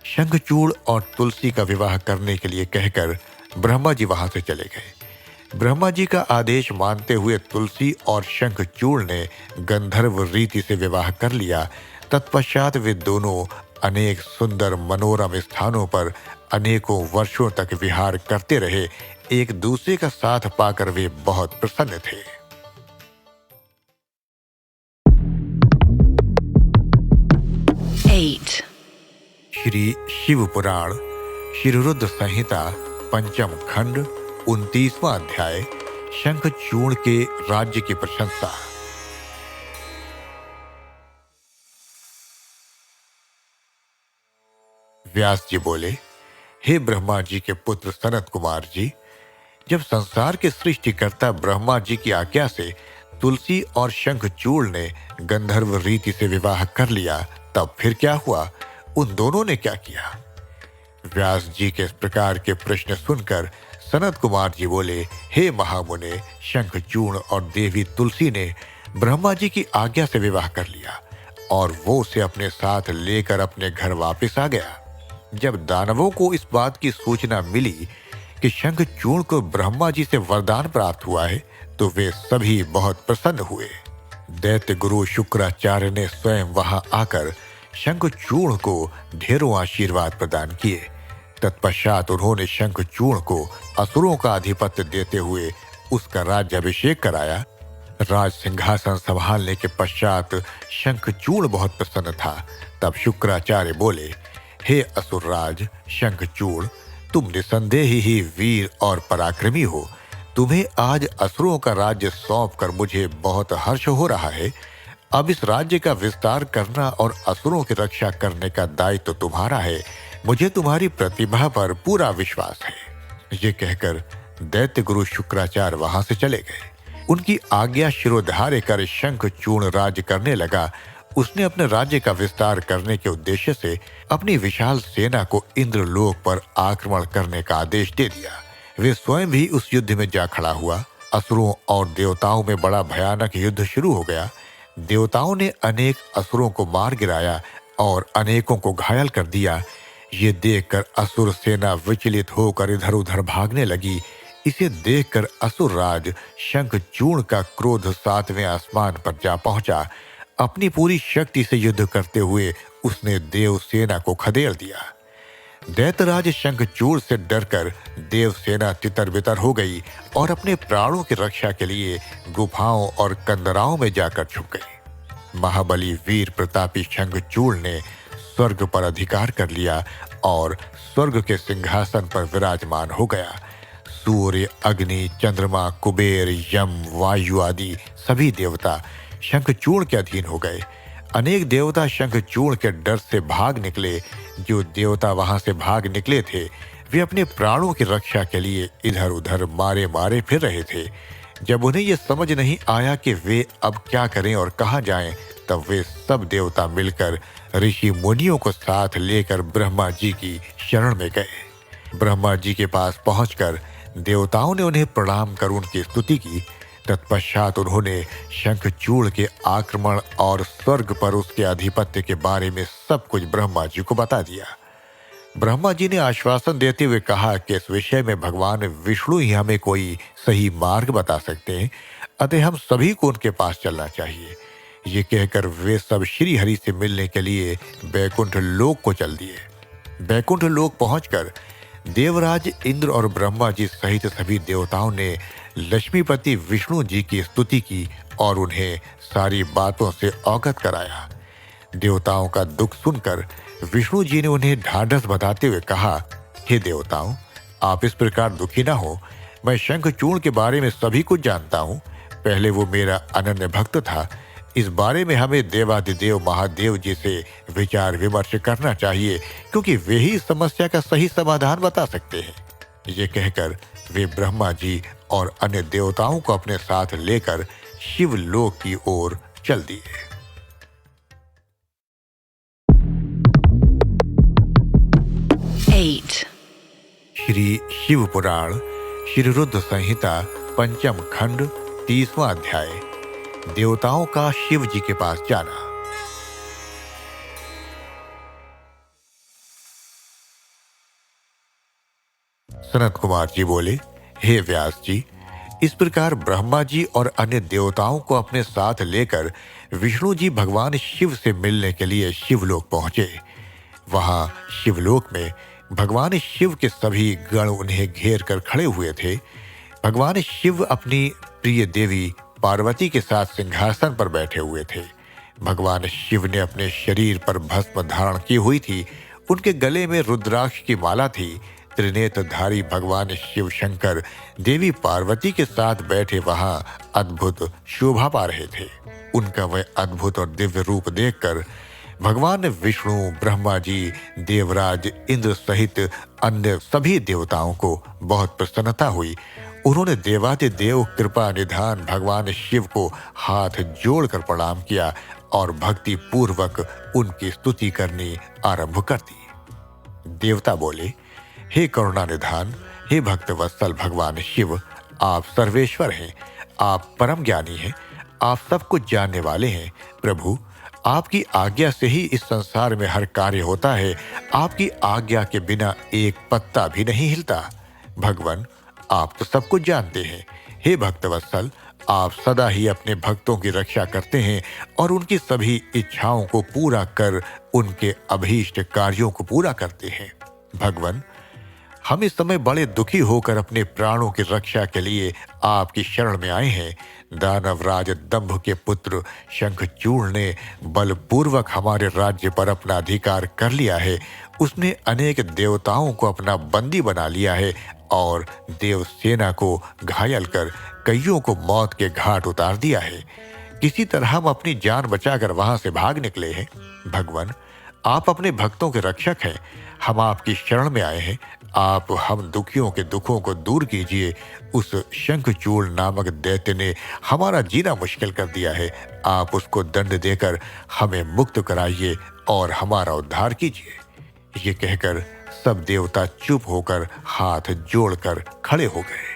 शंखचूर्ण और तुलसी का विवाह करने के लिए कहकर ब्रह्मा जी वहां से चले गए। ब्रह्मा जी का आदेश मानते हुए तुलसी और शंखचूर्ण ने गंधर्व रीति से विवाह कर लिया। तत्पश्चात वे दोनों अनेक सुंदर मनोरम स्थानों पर अनेकों वर्षों तक विहार करते रहे। एक दूसरे का साथ पाकर वे बहुत प्रसन्न थे। श्री शिव पुराण श्री रुद्र संहिता पंचम खंड 29वां अध्याय शंखचूर्ण के राज्य की प्रशंसा। व्यास जी बोले, हे ब्रह्मा जी के पुत्र सनत कुमार जी, जब संसार के सृष्टिकर्ता ब्रह्मा जी की आज्ञा से तुलसी और शंखचूर्ण ने गंधर्व रीति से विवाह कर लिया, तब फिर क्या हुआ? उन दोनों ने क्या किया? व्यास जी के इस प्रकार के प्रश्न सुनकर सनत कुमार जी बोले, हे महामुने, शंखचूर्ण और देवी तुलसी ने ब्रह्मा जी की आज्ञा से विवाह कर लिया और वो उसे अपने साथ लेकर अपने घर वापस आ गया। जब दानवों को इस बात की सूचना मिली कि शंखचूर्ण को ब्रह्मा जी से वरदान प्राप्त हुआ है, तो वे सभी बहुत प्रसन्न हुए। दैत्य गुरु शुक्राचार्य ने स्वयं वहां आकर शंखचूर्ण को ढेरों आशीर्वाद प्रदान किए। तत्पश्चात उन्होंने शंखचूर्ण को असुरों का आधिपत्य देते हुए उसका राज्याभिषेक कराया। राज सिंहासन संभालने के पश्चात शंखचूर्ण बहुत प्रसन्न था। तब शुक्राचार्य बोले, हे असुरराज शंखचूर्ण, तुम निसंदेह ही वीर और पराक्रमी हो। तुम्हें आज असुरों का राज्य सौंप कर मुझे बहुत हर्ष हो रहा है। अब इस राज्य का विस्तार करना और असुरों की रक्षा करने का दायित्व तुम्हारा है। मुझे तुम्हारी प्रतिभा पर पूरा विश्वास है। ये कहकर दैत्य गुरु शुक्राचार्य वहां से चले गए। उनकी आज्ञा शिरोधार्य कर शंखचूर्ण राज्य करने लगा। उसने अपने राज्य का विस्तार करने के उद्देश्य से अपनी विशाल सेना को इंद्रलोक पर आक्रमण करने का आदेश दे दिया। वे स्वयं भी उस युद्ध में जा खड़ा हुआ। असुरों और देवताओं में बड़ा भयानक युद्ध शुरू हो गया। देवताओं ने अनेक असुरों को मार गिराया और अनेकों को घायल कर दिया। ये देखकर असुर सेना विचलित होकर इधर उधर भागने लगी। इसे देखकर असुरराज शंखचूर्ण का क्रोध सातवें आसमान पर जा पहुंचा। अपनी पूरी शक्ति से युद्ध करते हुए उसने देव सेना को खदेड़ दिया। दैत्यराज शंखचूर्ण से डरकर देव सेना तितर-बितर हो गई और अपने प्राणों की रक्षा के लिए गुफाओं और कंदराओं में जाकर छुप गई। महाबली वीर प्रतापी शंखचूर्ण ने स्वर्ग पर अधिकार कर लिया और स्वर्ग के सिंहासन पर विराजमान हो गया। सूर्य, अग्नि, चंद्रमा, कुबेर, यम, वायु आदि सभी देवता शंखचूर्ण के अधीन हो गए। अनेक देवता शंखचूर्ण के डर से भाग निकले। जो देवता वहां से भाग निकले थे, वे अपने प्राणों की रक्षा के लिए इधर उधर मारे मारे फिर रहे थे। जब उन्हें यह समझ नहीं आया कि वे अब क्या करें और कहां जाएं, तब वे सब देवता मिलकर ऋषि मुनियों को साथ लेकर ब्रह्मा जी की शरण में गए। ब्रह्मा जी के पास पहुंचकर देवताओं ने उन्हें प्रणाम कर उनकी स्तुति की। तत्पश्चात उन्होंने शंखचूर्ण के आक्रमण और स्वर्ग पर उसके आधिपत्य के बारे में सब कुछ ब्रह्मा जी को बता दिया। ब्रह्मा जी ने आश्वासन देते हुए कहा कि इस विषय में भगवान विष्णु ही हमें कोई सही मार्ग बता सकते हैं, अतः हम सभी को उनके पास चलना चाहिए। ये कहकर वे सब श्री हरि से मिलने के लिए बैकुंठ लोक को चल दिए। बैकुंठ लोक पहुंचकर देवराज इंद्र और ब्रह्मा जी सहित सभी देवताओं ने लक्ष्मीपति विष्णु जी की स्तुति की और उन्हें सारी बातों से अवगत कराया। देवताओं का दुख सुनकर विष्णु जी ने उन्हें ढाढ़स बंधाते हुए कहा, हे देवताओं, आप इस प्रकार दुखी ना हो। मैं शंखचूर्ण के बारे में सभी कुछ जानता हूँ। पहले वो मेरा अनन्य भक्त था। इस बारे में हमें देवादिदेव महादेव जी से विचार विमर्श करना चाहिए, क्योंकि वे ही समस्या का सही समाधान बता सकते हैं। ये कहकर वे ब्रह्मा जी और अन्य देवताओं को अपने साथ लेकर शिवलोक की ओर चल दिए। श्री शिव पुराण श्री रुद्र संहिता पंचम खंड 30वां अध्याय, देवताओं का शिव जी के पास जाना। सनत कुमार जी बोले, हे व्यास जी, इस प्रकार ब्रह्मा जी और अन्य देवताओं को अपने साथ लेकर विष्णु जी भगवान शिव से मिलने के लिए शिवलोक पहुंचे। वहां शिवलोक में भगवान शिव के सभी गण उन्हें घेर कर खड़े हुए थे। भगवान शिव अपनी प्रिय देवी पार्वती के साथ सिंहासन पर बैठे हुए थे। भगवान शिव ने अपने शरीर पर भस्म धारण की हुई थी। उनके गले में रुद्राक्ष की माला थी। त्रिनेत्रधारी भगवान शिव शंकर देवी पार्वती के साथ बैठे वहां अद्भुत शोभा पा रहे थे। उनका वह अद्भुत और दिव्य रूप देखकर भगवान विष्णु, ब्रह्मा जी, देवराज इंद्र सहित अन्य सभी देवताओं को बहुत प्रसन्नता हुई। उन्होंने देवादिदेव कृपा निधान भगवान शिव को हाथ जोड़कर प्रणाम किया और भक्ति पूर्वक उनकी स्तुति करनी आरंभ कर दी। देवता बोले, हे करुणा निधान, हे भक्त वत्सल भगवान शिव, आप सर्वेश्वर हैं, आप परम ज्ञानी हैं, आप सब कुछ जानने वाले हैं। प्रभु, आपकी आज्ञा से ही इस संसार में हर कार्य होता है। आपकी आज्ञा के बिना एक पत्ता भी नहीं हिलता। भगवान, आप तो सब कुछ जानते हैं। हे भक्तवत्सल, आप सदा ही अपने भक्तों की रक्षा करते हैं और उनकी सभी इच्छाओं को पूरा कर उनके अभीष्ट कार्यों को पूरा करते हैं। भगवान, हम इस समय बड़े दुखी होकर अपने प्राणों की रक्षा के लिए आपकी शरण में आए हैं। दानवराज दंभ के पुत्र शंखचूड़ ने बलपूर्वक हमारे राज्य पर अपना अधिकार कर लिया है। उसने अनेक देवताओं को अपना बंदी बना लिया है और देव सेना को घायल कर कईयों को मौत के घाट उतार दिया है। किसी तरह हम अपनी जान बचाकर वहां से भाग निकले हैं। भगवान, आप अपने भक्तों के रक्षक हैं। हम आपकी शरण में आए हैं। आप हम दुखियों के दुखों को दूर कीजिए। उस शंखचूड़ नामक दैत्य ने हमारा जीना मुश्किल कर दिया है। आप उसको दंड देकर हमें मुक्त कराइए और हमारा उद्धार कीजिए। ये कहकर सब देवता चुप होकर हाथ जोड़कर खड़े हो गए।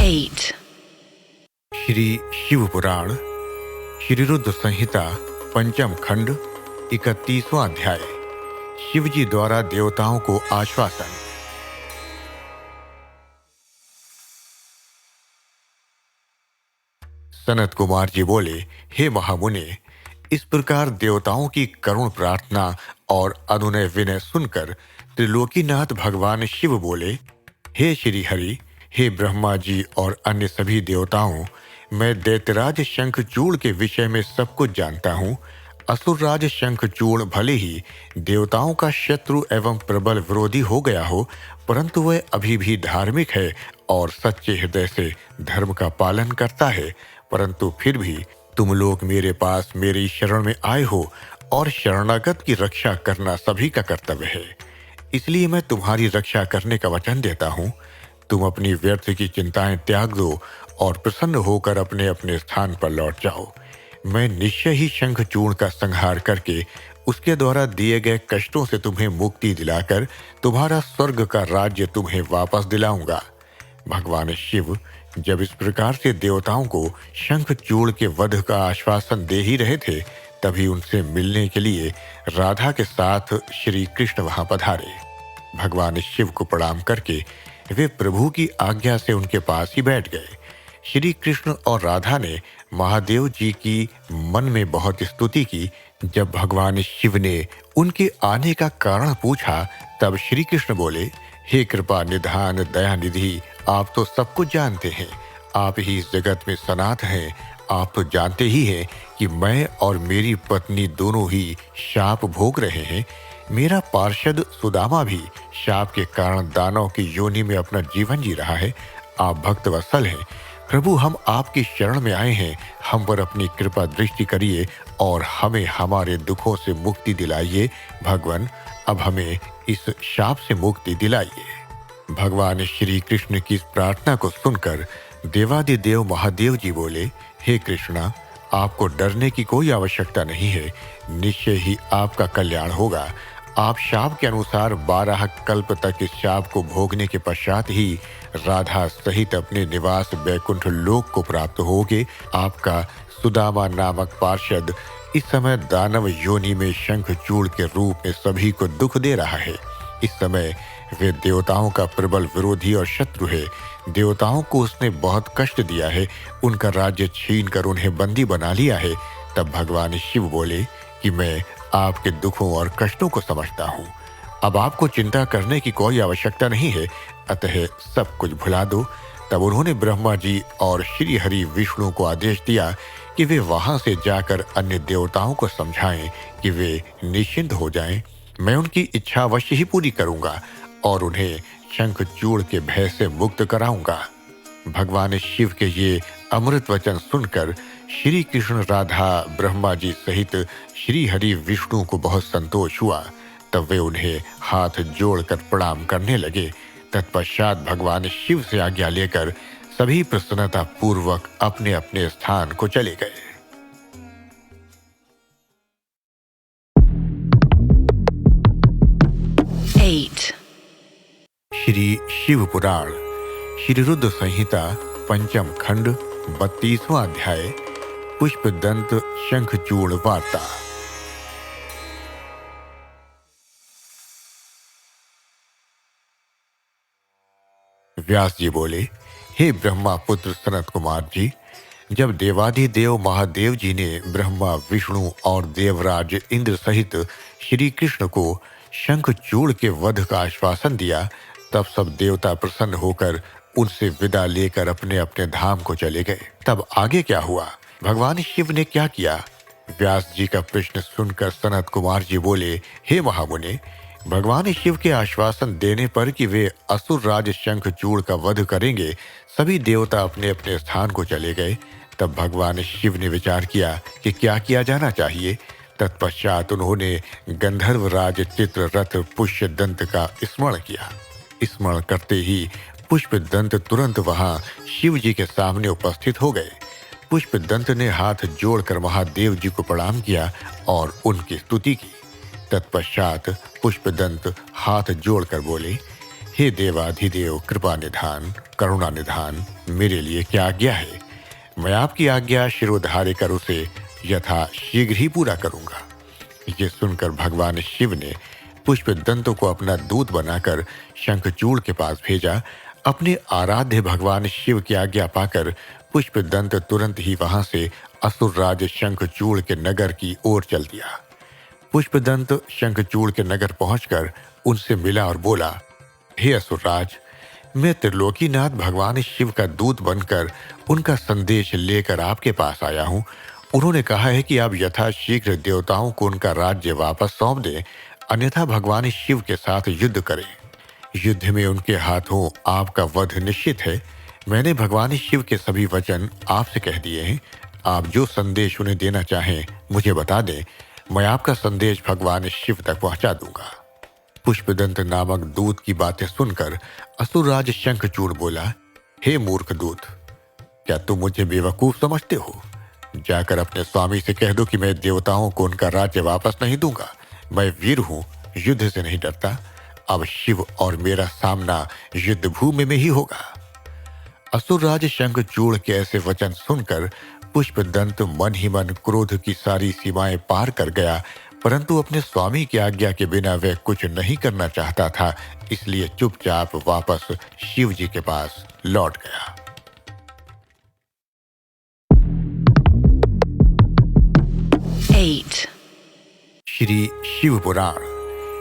8. श्री शिव पुराण श्री रुद्र संहिता पंचम खंड 31वां अध्याय। शिवजी द्वारा देवताओं को आश्वासन। सनत कुमार जी बोले, हे महामुनि, इस प्रकार देवताओं की करुण प्रार्थना और अनुनय विनय सुनकर त्रिलोकीनाथ भगवान शिव बोले, हे श्री हरि, हे ब्रह्मा जी और अन्य सभी देवताओं, मैं दैत्यराज शंखचूड़ के विषय में सब कुछ जानता हूँ। असुरराज शंखचूड़ भले ही देवताओं का शत्रु एवं प्रबल विरोधी हो गया हो, परंतु वह अभी भी धार्मिक है और सच्चे हृदय से धर्म का पालन करता है। परंतु फिर भी तुम लोग मेरे पास मेरी शरण में आए हो और शरणागत की रक्षा करना सभी का कर्तव्य है। इसलिए मैं तुम्हारी रक्षा करने का वचन देता हूँ। तुम अपनी व्यर्थ की चिंताएं त्याग दो और प्रसन्न होकर अपने अपने स्थान पर लौट जाओ। मैं निश्चय ही शंखचूड़ का संहार करके उसके द्वारा दिए गए कष्टों से तुम्हें मुक्ति दिलाकर तुम्हारा स्वर्ग का राज्य तुम्हें वापस दिलाऊंगा। भगवान शिव जब इस प्रकार से देवताओं को शंखचूड़ के वध का आश्वासन दे ही रहे थे, तभी उनसे मिलने के लिए राधा के साथ श्री कृष्ण वहां पधारे। भगवान शिव को प्रणाम करके वे प्रभु की आज्ञा से उनके पास ही बैठ गए। श्री कृष्ण और राधा ने महादेव जी की मन में बहुत स्तुति की। जब भगवान शिव ने उनके आने का कारण पूछा, तब श्री कृष्ण बोले, हे कृपा निधान दया निधि, आप तो सब कुछ जानते हैं। आप ही इस जगत में सनाथ हैं। आप तो जानते ही हैं कि मैं और मेरी पत्नी दोनों ही शाप भोग रहे हैं। मेरा पार्षद सुदामा भी शाप के कारण दानव की योनि में अपना जीवन जी रहा है। आप भक्त वत्सल हैं। प्रभु, हम आपकी शरण में आए हैं। हम पर अपनी कृपा दृष्टि करिए और हमें हमारे दुखों से मुक्ति दिलाइए। भगवान, अब हमें इस शाप से मुक्ति दिलाइए। भगवान श्री कृष्ण की इस प्रार्थना को सुनकर देवादिदेव महादेव जी बोले, हे कृष्णा, आपको डरने की कोई आवश्यकता नहीं है। निश्चय ही आपका कल्याण होगा। आप शाप के अनुसार 12 कल्प तक इस शाप को भोगने के पश्चात ही राधा सहित अपने निवास बैकुंठ लोक को प्राप्त होगे। आपका सुदामा नामक पार्षद इस समय दानव योनि में शंखचूड़ के रूप में सभी को दुख दे रहा है। इस समय वे देवताओं का प्रबल विरोधी और शत्रु है। देवताओं को उसने बहुत कष्ट दिया है। उनका राज्य छीन कर उन्हें बंदी बना लिया है। तब भगवान शिव बोले कि मैं आपके दुखों और कष्टों को समझता हूँ। अब आपको चिंता करने की कोई आवश्यकता नहीं है, अतः सब कुछ भुला दो। तब उन्होंने ब्रह्मा जी और श्री हरि विष्णु को आदेश दिया कि वे वहां से जाकर अन्य देवताओं को समझाएं कि वे निश्चिंत हो जाएं। मैं उनकी इच्छा अवश्य ही पूरी करूंगा और उन्हें शंखचूड़ के भय से मुक्त कराऊंगा। भगवान शिव के ये अमृत वचन सुनकर श्री कृष्ण, राधा, ब्रह्मा जी सहित श्री हरि विष्णु को बहुत संतोष हुआ। तब वे उन्हें हाथ जोड़कर प्रणाम करने लगे। तत्पश्चात भगवान शिव से आज्ञा लेकर सभी प्रसन्नता पूर्वक अपने अपने स्थान को चले गए। श्री शिव पुराण, श्री रुद्र संहिता, पंचम खंड, 32वां अध्याय, पुष्पदंत शंखचूड़ वार्ता। व्यास जी बोले, हे ब्रह्मा पुत्र सनत कुमार जी, जब देवाधिदेव महादेव जी ने ब्रह्मा, विष्णु और देवराज इंद्र सहित श्री कृष्ण को शंखचूड़ के वध का आश्वासन दिया, तब सब देवता प्रसन्न होकर उनसे विदा लेकर अपने अपने धाम को चले गए। तब आगे क्या हुआ? भगवान शिव ने क्या किया? व्यास जी का प्रश्न सुनकर सनत कुमार जी बोले, हे महामुने, भगवान शिव के आश्वासन देने पर कि वे असुर राज शंखचूड़ का वध करेंगे, सभी देवता अपने अपने स्थान को चले गए। तब भगवान शिव ने विचार किया कि क्या किया जाना चाहिए। तत्पश्चात उन्होंने गंधर्व राज चित्ररथ पुष्पदंत का स्मरण किया। स्मरण करते ही पुष्पदंत तुरंत वहां शिव जी के सामने उपस्थित हो गए। पुष्पदंत ने हाथ जोड़कर महादेव जी को प्रणाम किया और उनकी स्तुति की। तत्पश्चात पुष्पदंत हाथ जोड़कर बोले, हे देवाधिदेव, कृपा निधान, करुणा निधान, मेरे लिए क्या आज्ञा है? मैं आपकी आज्ञा शिरोधार्य कर उसे यथा शीघ्र ही पूरा करूंगा। ये सुनकर भगवान शिव ने पुष्पदंत को अपना दूत बनाकर शंखचूड़ के पास भेजा। अपने आराध्य भगवान शिव की आज्ञा पाकर पुष्पदंत तुरंत ही वहां से असुरराज शंखचूड़ के नगर की ओर चल दिया। पुष्पदंत शंखचूड़ के नगर पहुंचकर उनसे मिला और बोला, हे असुरराज, मैं त्रिलोकीनाथ भगवान शिव का दूत बनकर उनका संदेश लेकर आपके पास आया हूं। उन्होंने कहा है कि आप यथाशीघ्र देवताओं को उनका राज्य वापस सौंप दें, अन्यथा भगवान शिव के साथ युद्ध करें। युद्ध में उनके हाथों आपका वध निश्चित है। मैंने भगवान शिव के सभी वचन आपसे कह दिए हैं। आप जो संदेश उन्हें देना चाहें मुझे बता दें, मैं आपका संदेश भगवान शिव तक पहुंचा दूंगा। पुष्पदंत नामक दूत की बातें सुनकर असुरराज शंखचूड़ बोला, हे मूर्ख दूत, क्या तुम मुझे बेवकूफ समझते हो? जाकर अपने स्वामी से कह दो कि मैं देवताओं को उनका राज्य वापस नहीं दूंगा। मैं वीर हूं, युद्ध से नहीं डरता। अब शिव और मेरा सामना युद्ध भूमि में ही होगा। असुरराज शंखचूड़ के ऐसे वचन सुनकर पुष्पदंत मन ही मन क्रोध की सारी सीमाएं पार कर गया, परंतु अपने स्वामी की आज्ञा के बिना वह कुछ नहीं करना चाहता था, इसलिए चुपचाप वापस शिव जी के पास लौट गया। श्री शिव पुराण,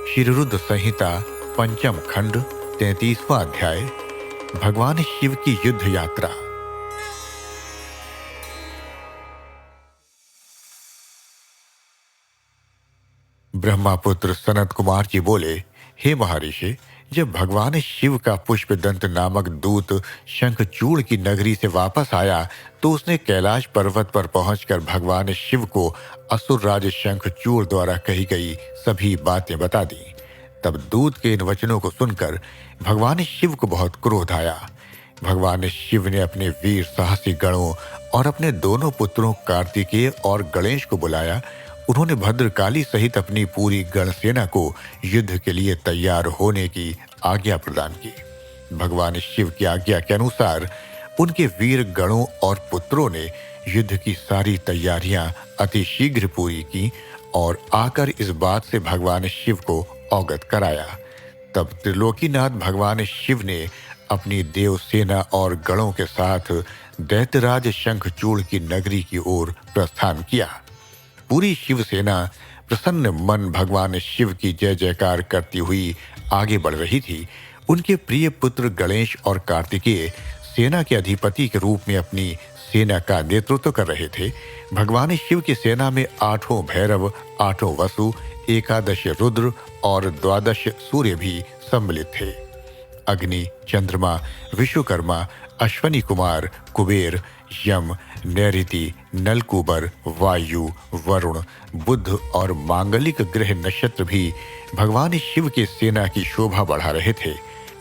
श्री रुद्र संहिता, पंचम खंड, 33वां अध्याय, भगवान शिव की युद्ध यात्रा। ब्रह्मापुत्र सनत कुमार जी बोले, हे महर्षि, जब भगवान शिव का पुष्पदंत नामक दूत शंखचूड़ की नगरी से वापस आया तो उसने कैलाश पर्वत पर पहुंचकर भगवान शिव को असुरराज शंखचूड़ द्वारा कही गई सभी बातें बता दी। तब दूत के इन वचनों को सुनकर भगवान शिव को बहुत क्रोध आया। भगवान शिव ने अपने वीर साहसी गणों और अपने दोनों पुत्रों कार्तिकेय और गणेश को बुलाया। उन्होंने भद्रकाली सहित अपनी पूरी गणसेना को युद्ध के लिए तैयार होने की आज्ञा प्रदान की। भगवान शिव की आज्ञा के अनुसार उनके वीर गणों और पुत्रों ने युद्ध की सारी तैयारियां अति शीघ्र पूरी की और आकर इस बात से भगवान शिव को अवगत कराया। तब त्रिलोकीनाथ भगवान शिव ने अपनी देव सेना और गणों के साथ दैत्यराज शंखचूड़ की नगरी की ओर प्रस्थान किया। पूरी शिव सेना प्रसन्न मन भगवान शिव की जय जयकार करती हुई आगे बढ़ रही थी। उनके प्रिय पुत्र गणेश और कार्तिकेय सेना के अधिपति के रूप में अपनी सेना का नेतृत्व कर रहे थे। भगवान शिव की सेना में 8 भैरव, 8 वसु, 11 रुद्र और 12 सूर्य भी सम्मिलित थे। अग्नि, चंद्रमा, विश्वकर्मा, अश्वनी कुमार, कुबेर, यम, नैऋति, नलकूबर, वायु, वरुण, बुध और मांगलिक ग्रह नक्षत्र भी भगवान शिव की सेना की शोभा बढ़ा रहे थे।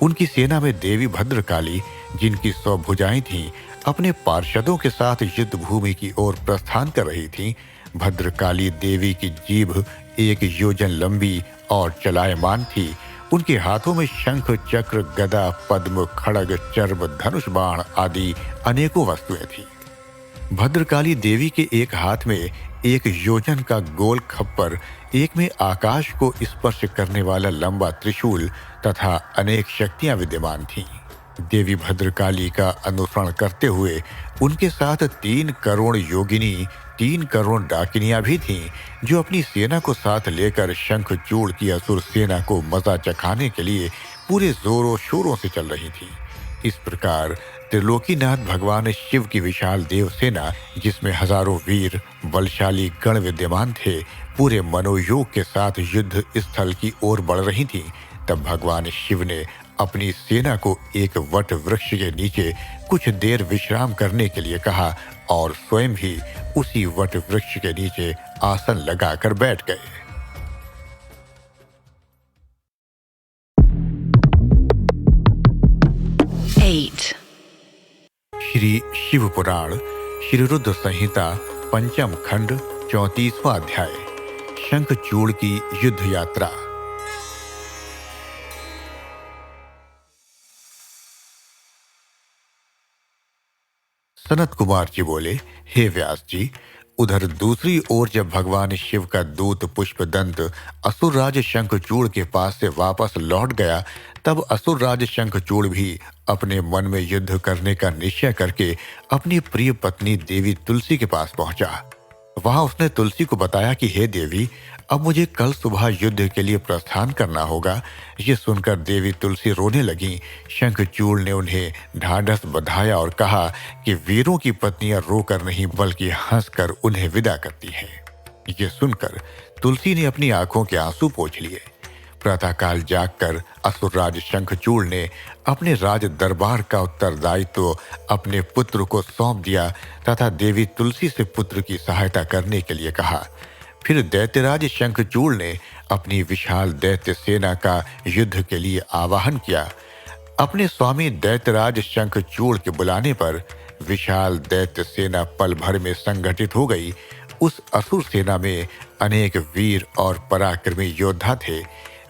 उनकी सेना में देवी भद्रकाली, जिनकी 100 भुजाएं थीं, अपने पार्षदों के साथ युद्ध भूमि की ओर प्रस्थान कर रही थीं। भद्रकाली देवी की जीभ 1 योजन लंबी और चलायमान थी। उनके हाथों में शंख, चक्र, गदा, पद्म, खड़ग, चर्म, धनुष बाण आदि अनेकों वस्तुएं थीं। भद्रकाली देवी के एक हाथ में 1 योजन का गोल खप्पर, एक में आकाश को स्पर्श करने वाला लंबा त्रिशूल तथा अनेक शक्तियां विद्यमान थीं। देवी भद्रकाली का अनुसरण करते हुए उनके साथ 3 करोड़ योगिनी, 3 करोड़ डाकिनियां भी थीं, जो अपनी सेना को साथ लेकर शंखचूड़ की असुर सेना को मजा चखाने के लिए पूरे जोरों शोरों से चल रही थीं। इस प्रकार त्रिलोकीनाथ भगवान शिव की विशाल देव सेना, जिसमें हजारों वीर बलशाली गण विद्यमान थे, पूरे मनोयोग के साथ युद्ध स्थल की ओर बढ़ रही थी। तब भगवान शिव ने अपनी सेना को एक वट वृक्ष के नीचे कुछ देर विश्राम करने के लिए कहा और स्वयं भी उसी वट वृक्ष के नीचे आसन लगाकर बैठ गए। श्री शिव पुराण, श्री रुद्र संहिता, पंचम खंड, 34वां अध्याय, शंखचूड़ की युद्ध यात्रा। सनत कुमार जी बोले, हे व्यास जी, उधर दूसरी ओर जब भगवान शिव का दूत पुष्पदंत असुरराज शंखचूड़ के पास से वापस लौट गया, तब असुरराज शंखचूड़ भी अपने मन में युद्ध करने का निश्चय करके अपनी प्रिय पत्नी देवी तुलसी के पास पहुंचा। वहां उसने तुलसी को बताया कि हे देवी, अब मुझे कल सुबह युद्ध के लिए प्रस्थान करना होगा। ये सुनकर देवी तुलसी रोने लगी। शंखचूड़ ने उन्हें ढाढ़स बंधाया और कहा कि वीरों की पत्नियां रोकर नहीं बल्कि हंसकर उन्हें विदा करती हैं। ये सुनकर तुलसी ने अपनी आंखों के आंसू पोंछ लिए। प्रातःकाल जागकर असुरराज शंखचूड़ ने अपने राज दरबार का उत्तरदायित्व अपने पुत्र को सौंप दिया तथा देवी तुलसी से पुत्र की सहायता करने के लिए कहा। फिर दैत्यराज शंखचूड़ ने अपनी विशाल दैत्य सेना का युद्ध के लिए आवाहन किया। अपने स्वामी दैत्यराज शंखचूड़ के बुलाने पर विशाल दैत्य सेना पल भर में संगठित हो गई। उस असुर सेना में अनेक वीर और पराक्रमी योद्धा थे।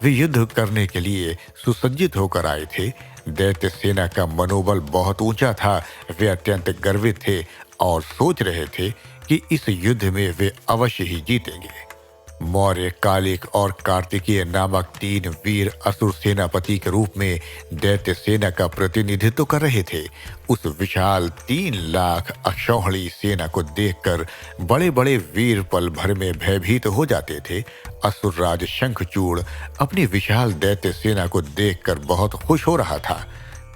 वे युद्ध करने के लिए सुसज्जित होकर आए थे। दैत्य सेना का मनोबल बहुत ऊंचा था। वे अत्यंत गर्वित थे और सोच रहे थे कि इस युद्ध में वे अवश्य ही जीतेंगे। मौर्य, कालिक और कार्तिकीय नामक 3 वीर असुर सेनापति के रूप में दैत्य सेना का प्रतिनिधित्व कर रहे थे। उस विशाल 3 लाख अक्षौहिणी सेना को देखकर बड़े बड़े वीर पल भर में भयभीत हो जाते थे। असुरराज शंखचूड़ अपनी विशाल दैत्य सेना को देखकर बहुत खुश हो रहा था।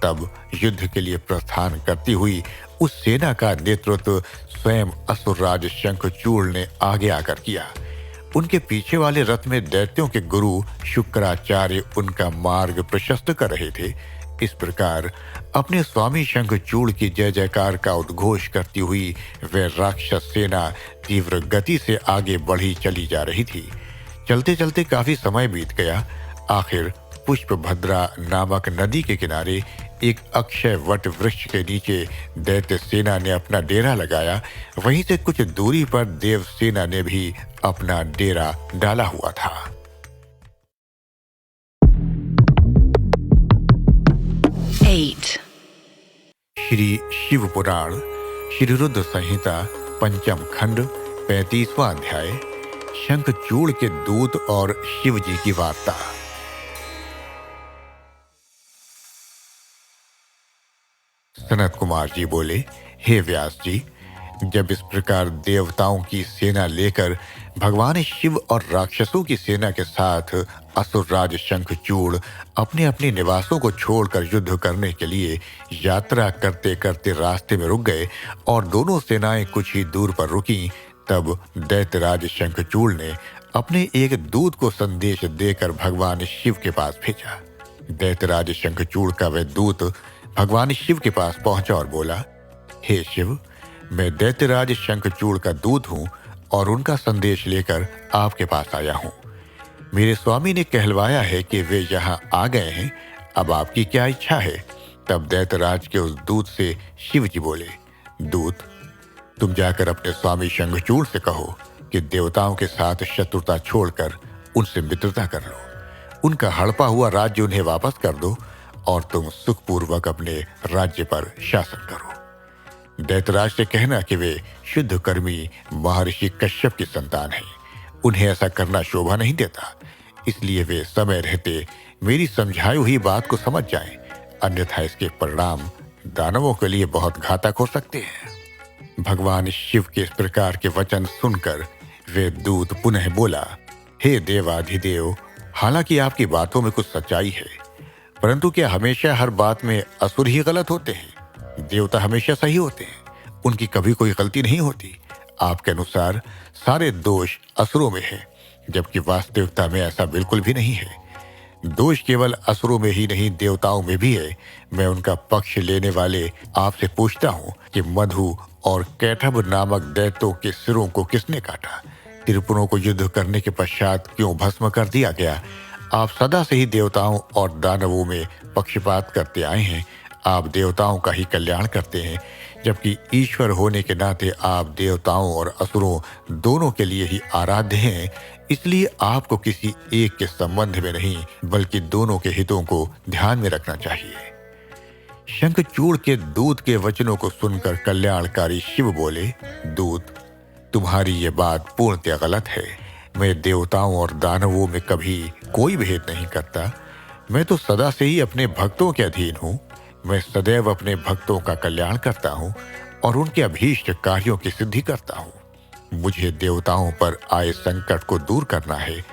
तब युद्ध के लिए प्रस्थान करती हुई उस सेना का नेतृत्व स्वयं असुरराज शंखचूड़ ने आगे आकर किया। उनके पीछे वाले रथ में दैत्यों के गुरु शुक्राचार्य उनका मार्ग प्रशस्त कर रहे थे। इस प्रकार अपने स्वामी शंखचूड़ की जय जयकार का उद्घोष करती हुई वह राक्षस सेना तीव्र गति से आगे बढ़ी चली जा रही थी। चलते चलते काफी समय बीत गया। आखिर पुष्पभद्रा नामक नदी के किनारे एक अक्षय वट वृक्ष के नीचे दैत्य सेना ने अपना डेरा लगाया। वहीं से कुछ दूरी पर देव सेना ने भी अपना डेरा डाला हुआ था। श्री शिव पुराण, श्री रुद्र संहिता, पंचम खंड, 35वां अध्याय, शंखचूड़ के दूत और शिव जी की वार्ता। सनत कुमार जी बोले, हे व्यास जी, जब इस प्रकार देवताओं की सेना लेकर भगवान शिव और राक्षसों की सेना के साथ असुरराज शंखचूड़ अपने अपने निवासों को छोड़कर युद्ध करने के लिए यात्रा करते करते रास्ते में रुक गए और दोनों सेनाएं कुछ ही दूर पर रुकीं। तब दैत्यराज शंखचूड़ ने अपने एक दूत को संदेश देकर भगवान शिव के पास भेजा। दैत्यराज शंखचूड़ का वह दूत भगवान शिव के पास पहुंचा और बोला, हे शिव, मैं दैत्यराज शंखचूड़ का दूत हूं और उनका संदेश लेकर आपके पास आया हूं। मेरे स्वामी ने कहलवाया है कि वे यहाँ आ गए हैं। अब आपकी क्या इच्छा है? तब दैत्यराज के उस दूत से शिव जी बोले, दूत, तुम जाकर अपने स्वामी शंखचूड़ से कहो कि देवताओं के साथ शत्रुता छोड़कर उनसे मित्रता कर लो, उनका हड़पा हुआ राज्य उन्हें वापस कर दो और तुम सुखपूर्वक अपने राज्य पर शासन करो। दैत्यराज से कहना कि वे शुद्ध कर्मी महर्षि कश्यप की संतान हैं, उन्हें ऐसा करना शोभा नहीं देता, इसलिए वे समय रहते मेरी समझाई हुई बात को समझ जाएं, अन्यथा इसके परिणाम दानवों के लिए बहुत घातक हो सकते हैं। भगवान शिव के इस प्रकार के वचन सुनकर वे दूत पुनः बोला, हे देवाधिदेव, हालांकि आपकी बातों में कुछ सच्चाई है, परंतु क्या हमेशा हर बात में असुर ही गलत होते हैं? देवता हमेशा सही होते हैं, उनकी कभी कोई गलती नहीं होती। आपके अनुसार सारे दोष असुरों में है, जबकि वास्तविकता में ऐसा बिल्कुल भी नहीं है। दोष केवल असुरों में ही नहीं, देवताओं में भी है। मैं उनका पक्ष लेने वाले आपसे पूछता हूँ कि मधु और कैटभ नामक दैत्यों के सिरों को किसने काटा? त्रिपुरों को युद्ध करने के पश्चात क्यों भस्म कर दिया गया? आप सदा से ही देवताओं और दानवों में पक्षपात करते आए हैं। आप देवताओं का ही कल्याण करते हैं, जबकि ईश्वर होने के नाते आप देवताओं और असुरों दोनों के लिए ही आराध्य हैं। इसलिए आपको किसी एक के संबंध में नहीं, बल्कि दोनों के हितों को ध्यान में रखना चाहिए। शंखचूड़ के दूत के वचनों को सुनकर कल्याणकारी शिव बोले, दूत, तुम्हारी ये बात पूर्णतः गलत है। मैं देवताओं और दानवों में कभी कोई भेद नहीं करता। मैं तो सदा से ही अपने भक्तों के अधीन हूँ। मैं सदैव अपने भक्तों का कल्याण करता हूँ और उनके अभीष्ट कार्यों की सिद्धि करता हूँ। मुझे देवताओं पर आए संकट को दूर करना है,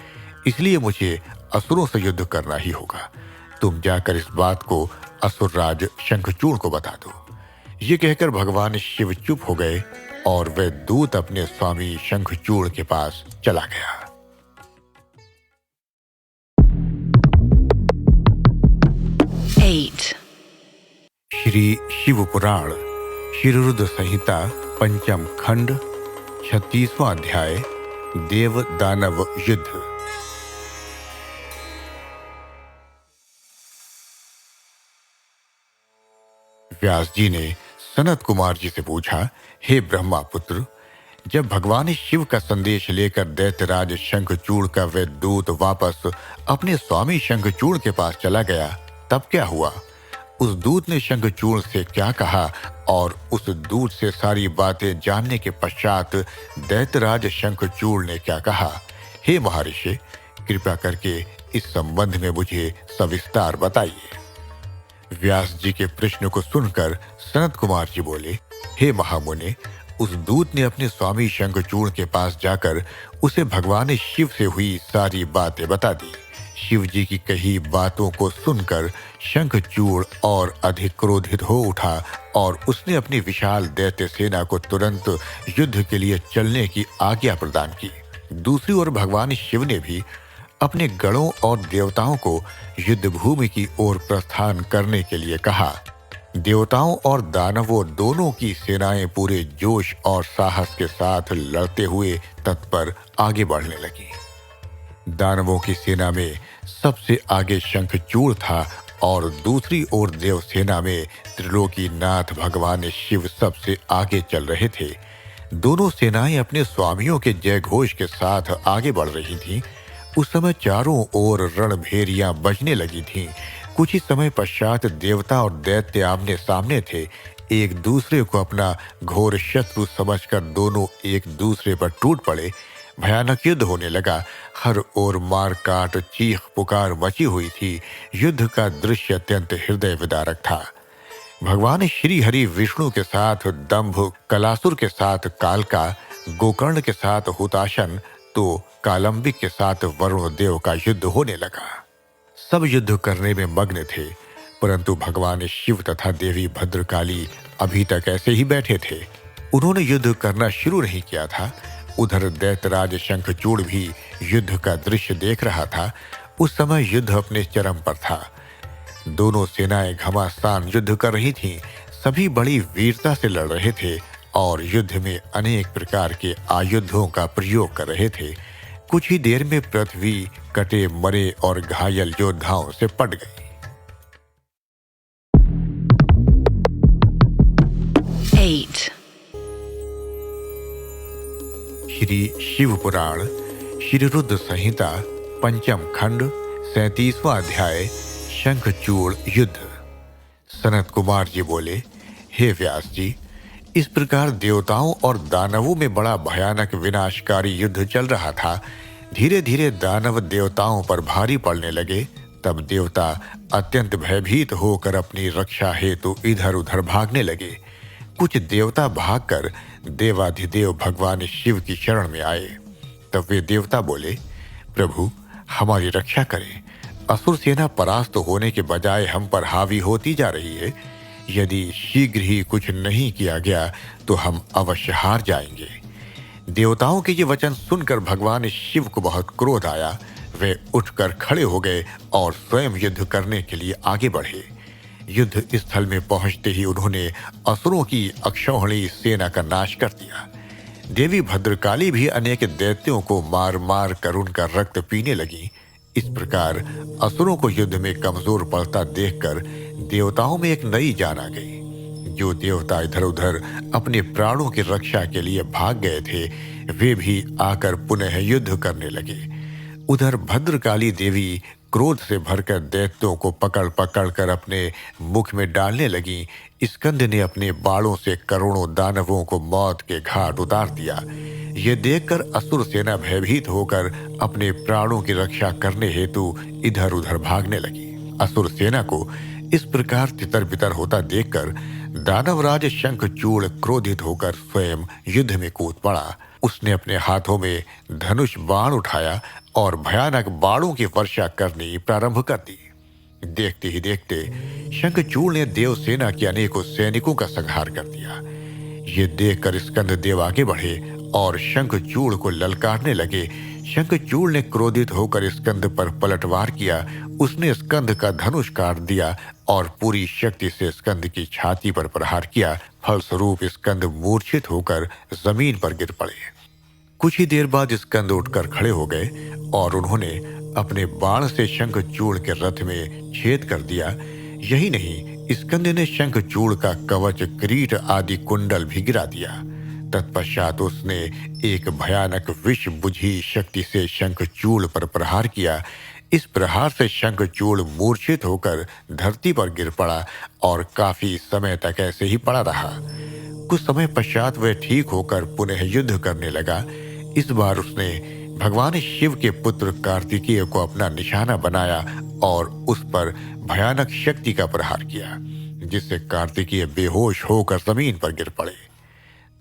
इसलिए मुझे असुरों से युद्ध करना ही होगा। तुम जाकर इस बात को असुरराज शंखचूड़ को बता दो। ये कहकर भगवान शिव चुप हो गए और वह दूत अपने स्वामी शंखचूड़ के पास चला गया। 8. श्री शिव पुराण शिवरुद्र संहिता पंचम खंड 36वां अध्याय देव दानव युद्ध। व्यास जी ने सनत कुमार जी से पूछा, हे ब्रह्मा पुत्र, जब भगवान शिव का संदेश लेकर दैत्यराज शंखचूड़ का वह दूत वापस अपने स्वामी शंखचूड़ के पास चला गया, तब क्या हुआ? उस दूत ने शंखचूड़ से क्या कहा और उस दूत से सारी बातें जानने के पश्चात दैत्यराज शंखचूड़ ने क्या कहा? हे महर्षि, कृपा करके इस संबंध में मुझे सविस्तार बताइए। व्यास जी के प्रश्न को सुनकर सनत कुमार जी बोले, हे महामुने, उस दूत ने अपने स्वामी शंखचूड़ के पास जाकर उसे भगवान शिव से हुई सारी बातें बता दी। शिव जी की कही बातों को सुनकर शंखचूड़ और अधिक क्रोधित हो उठा और उसने अपनी विशाल दैत्य सेना को तुरंत युद्ध के लिए चलने की आज्ञा प्रदान की। दूसरी ओर भगवान शिव ने भी अपने गणों और देवताओं को युद्ध भूमि की ओर प्रस्थान करने के लिए कहा। देवताओं और दानवों दोनों की सेनाएं पूरे जोश और साहस के साथ लड़ते हुए तत्पर आगे बढ़ने लगी। दानवों की सेना में सबसे आगे शंखचूड़ था और दूसरी ओर देव सेना में त्रिलोकीनाथ भगवान शिव सबसे आगे चल रहे थे। दोनों सेनाएं अपने स्वामियों के जय घोष के साथ आगे बढ़ रही थीं। उस समय चारों ओर रणभेरियां बजने लगी थीं। कुछ ही समय पश्चात देवता और दैत्य आमने सामने थे। एक दूसरे को अपना घोर शत्रु समझकर दोनों एक दूसरे पर टूट पड़े। भयानक युद्ध होने लगा। हर ओर मार काट चीख पुकार मची हुई थी। युद्ध का दृश्य अत्यंत हृदय विदारक था। भगवान श्री हरि विष्णु के साथ दंभ, कलासुर के साथ कालका, गोकर्ण के साथ हुताशन, तो कालंबिक के साथ वरुण देव का युद्ध होने लगा। सब युद्ध करने में मग्न थे, परंतु भगवान शिव तथा देवी भद्रकाली अभी तक ऐसे ही बैठे थे। उन्होंने युद्ध करना शुरू नहीं किया था। उधर दैत्यराज शंखचूड़ भी युद्ध का दृश्य देख रहा था। उस समय युद्ध अपने चरम पर था। दोनों सेनाएं घमासान युद्ध कर रही थीं। सभी बड़ी वीरता से लड़ रहे थे और युद्ध में अनेक प्रकार के आयुधों का प्रयोग कर रहे थे। कुछ ही देर में पृथ्वी कटे मरे और घायल योद्धाओं से पट गई। 8. श्री शिव पुराण श्री रुद्र संहिता पंचम खंड 37वां अध्याय शंखचूड़ युद्ध। सनत कुमार जी बोले, हे व्यास जी, इस प्रकार देवताओं और दानवों में बड़ा भयानक विनाशकारी युद्ध चल रहा था। धीरे धीरे दानव देवताओं पर भारी पड़ने लगे। तब देवता अत्यंत भयभीत होकर अपनी रक्षा हेतु इधर उधर भागने लगे। कुछ देवता भागकर देवाधिदेव भगवान शिव की शरण में आए। तब वे देवता बोले, प्रभु हमारी रक्षा करें। असुर सेना परास्त होने के बजाय हम पर हावी होती जा रही है। यदि शीघ्र ही कुछ नहीं किया गया तो हम अवश्य हार जाएंगे। देवताओं के ये वचन सुनकर भगवान शिव को बहुत क्रोध आया। वे उठकर खड़े हो गए और स्वयं युद्ध करने के लिए आगे बढ़े। युद्ध स्थल में पहुंचते ही उन्होंने असुरों की अक्षौहिणी सेना का नाश कर दिया। देवी भद्रकाली भी अनेक दैत्यों को मार मार कर उनका रक्त पीने लगी। इस प्रकार असुरों को युद्ध में कमजोर पड़ता देखकर देवताओं में एक नई जान आ गई। जो देवता इधर उधर अपने प्राणों की रक्षा के लिए भाग गए थे, वे भी आकर पुनः युद्ध करने लगे। उधर भद्रकाली देवी क्रोध से भरकर दैत्यों को पकड़ पकड़ कर अपने मुख में डालने लगी। स्कंद ने अपने बाणों से करोड़ों दानवों को मौत के घाट उतार दिया। ये देखकर असुर सेना भयभीत होकर अपने प्राणों की रक्षा करने हेतु इधर उधर भागने लगी। असुर सेना को इस प्रकार तितर बितर होता देखकर दानवराज शंखचूड़ क्रोधित होकर स्वयं युद्ध में कूद पड़ा। उसने अपने हाथों में धनुष बाण उठाया और भयानक बाणों की वर्षा करनी प्रारंभ कर दी। देखते ही देखते शंखचूड़ ने देव सेना के अनेकों सैनिकों का संहार कर दिया। ये देखकर स्कंद देव आगे बढ़े और शंखचूड़ को ललकारने लगे। शंखचूड़ ने क्रोधित होकर स्कंद पर पलटवार किया। उसने स्कंद का धनुष काट दिया और पूरी शक्ति से स्कंद की छाती पर प्रहार किया। फलस्वरूप स्कंद मूर्छित होकर जमीन पर गिर पड़े। कुछ ही देर बाद स्कंद उठकर खड़े हो गए और उन्होंने अपने बाण से शंखचूड़ के रथ में छेद कर दिया। यही नहीं, स्कंद ने शंखचूड़ का कवच, किरीट आदि कुंडल भी गिरा दिया। तत्पश्चात उसने एक भयानक विष बुझी शक्ति से शंखचूड़ पर प्रहार किया। इस प्रहार से शंखचूड़ मूर्छित होकर धरती पर गिर पड़ा और काफी समय तक ऐसे ही पड़ा रहा। कुछ समय पश्चात वह ठीक होकर पुनः युद्ध करने लगा। इस बार उसने भगवान शिव के पुत्र कार्तिकेय को अपना निशाना बनाया और उस पर भयानक शक्ति का प्रहार किया, जिससे कार्तिकेय बेहोश होकर जमीन पर गिर पड़े।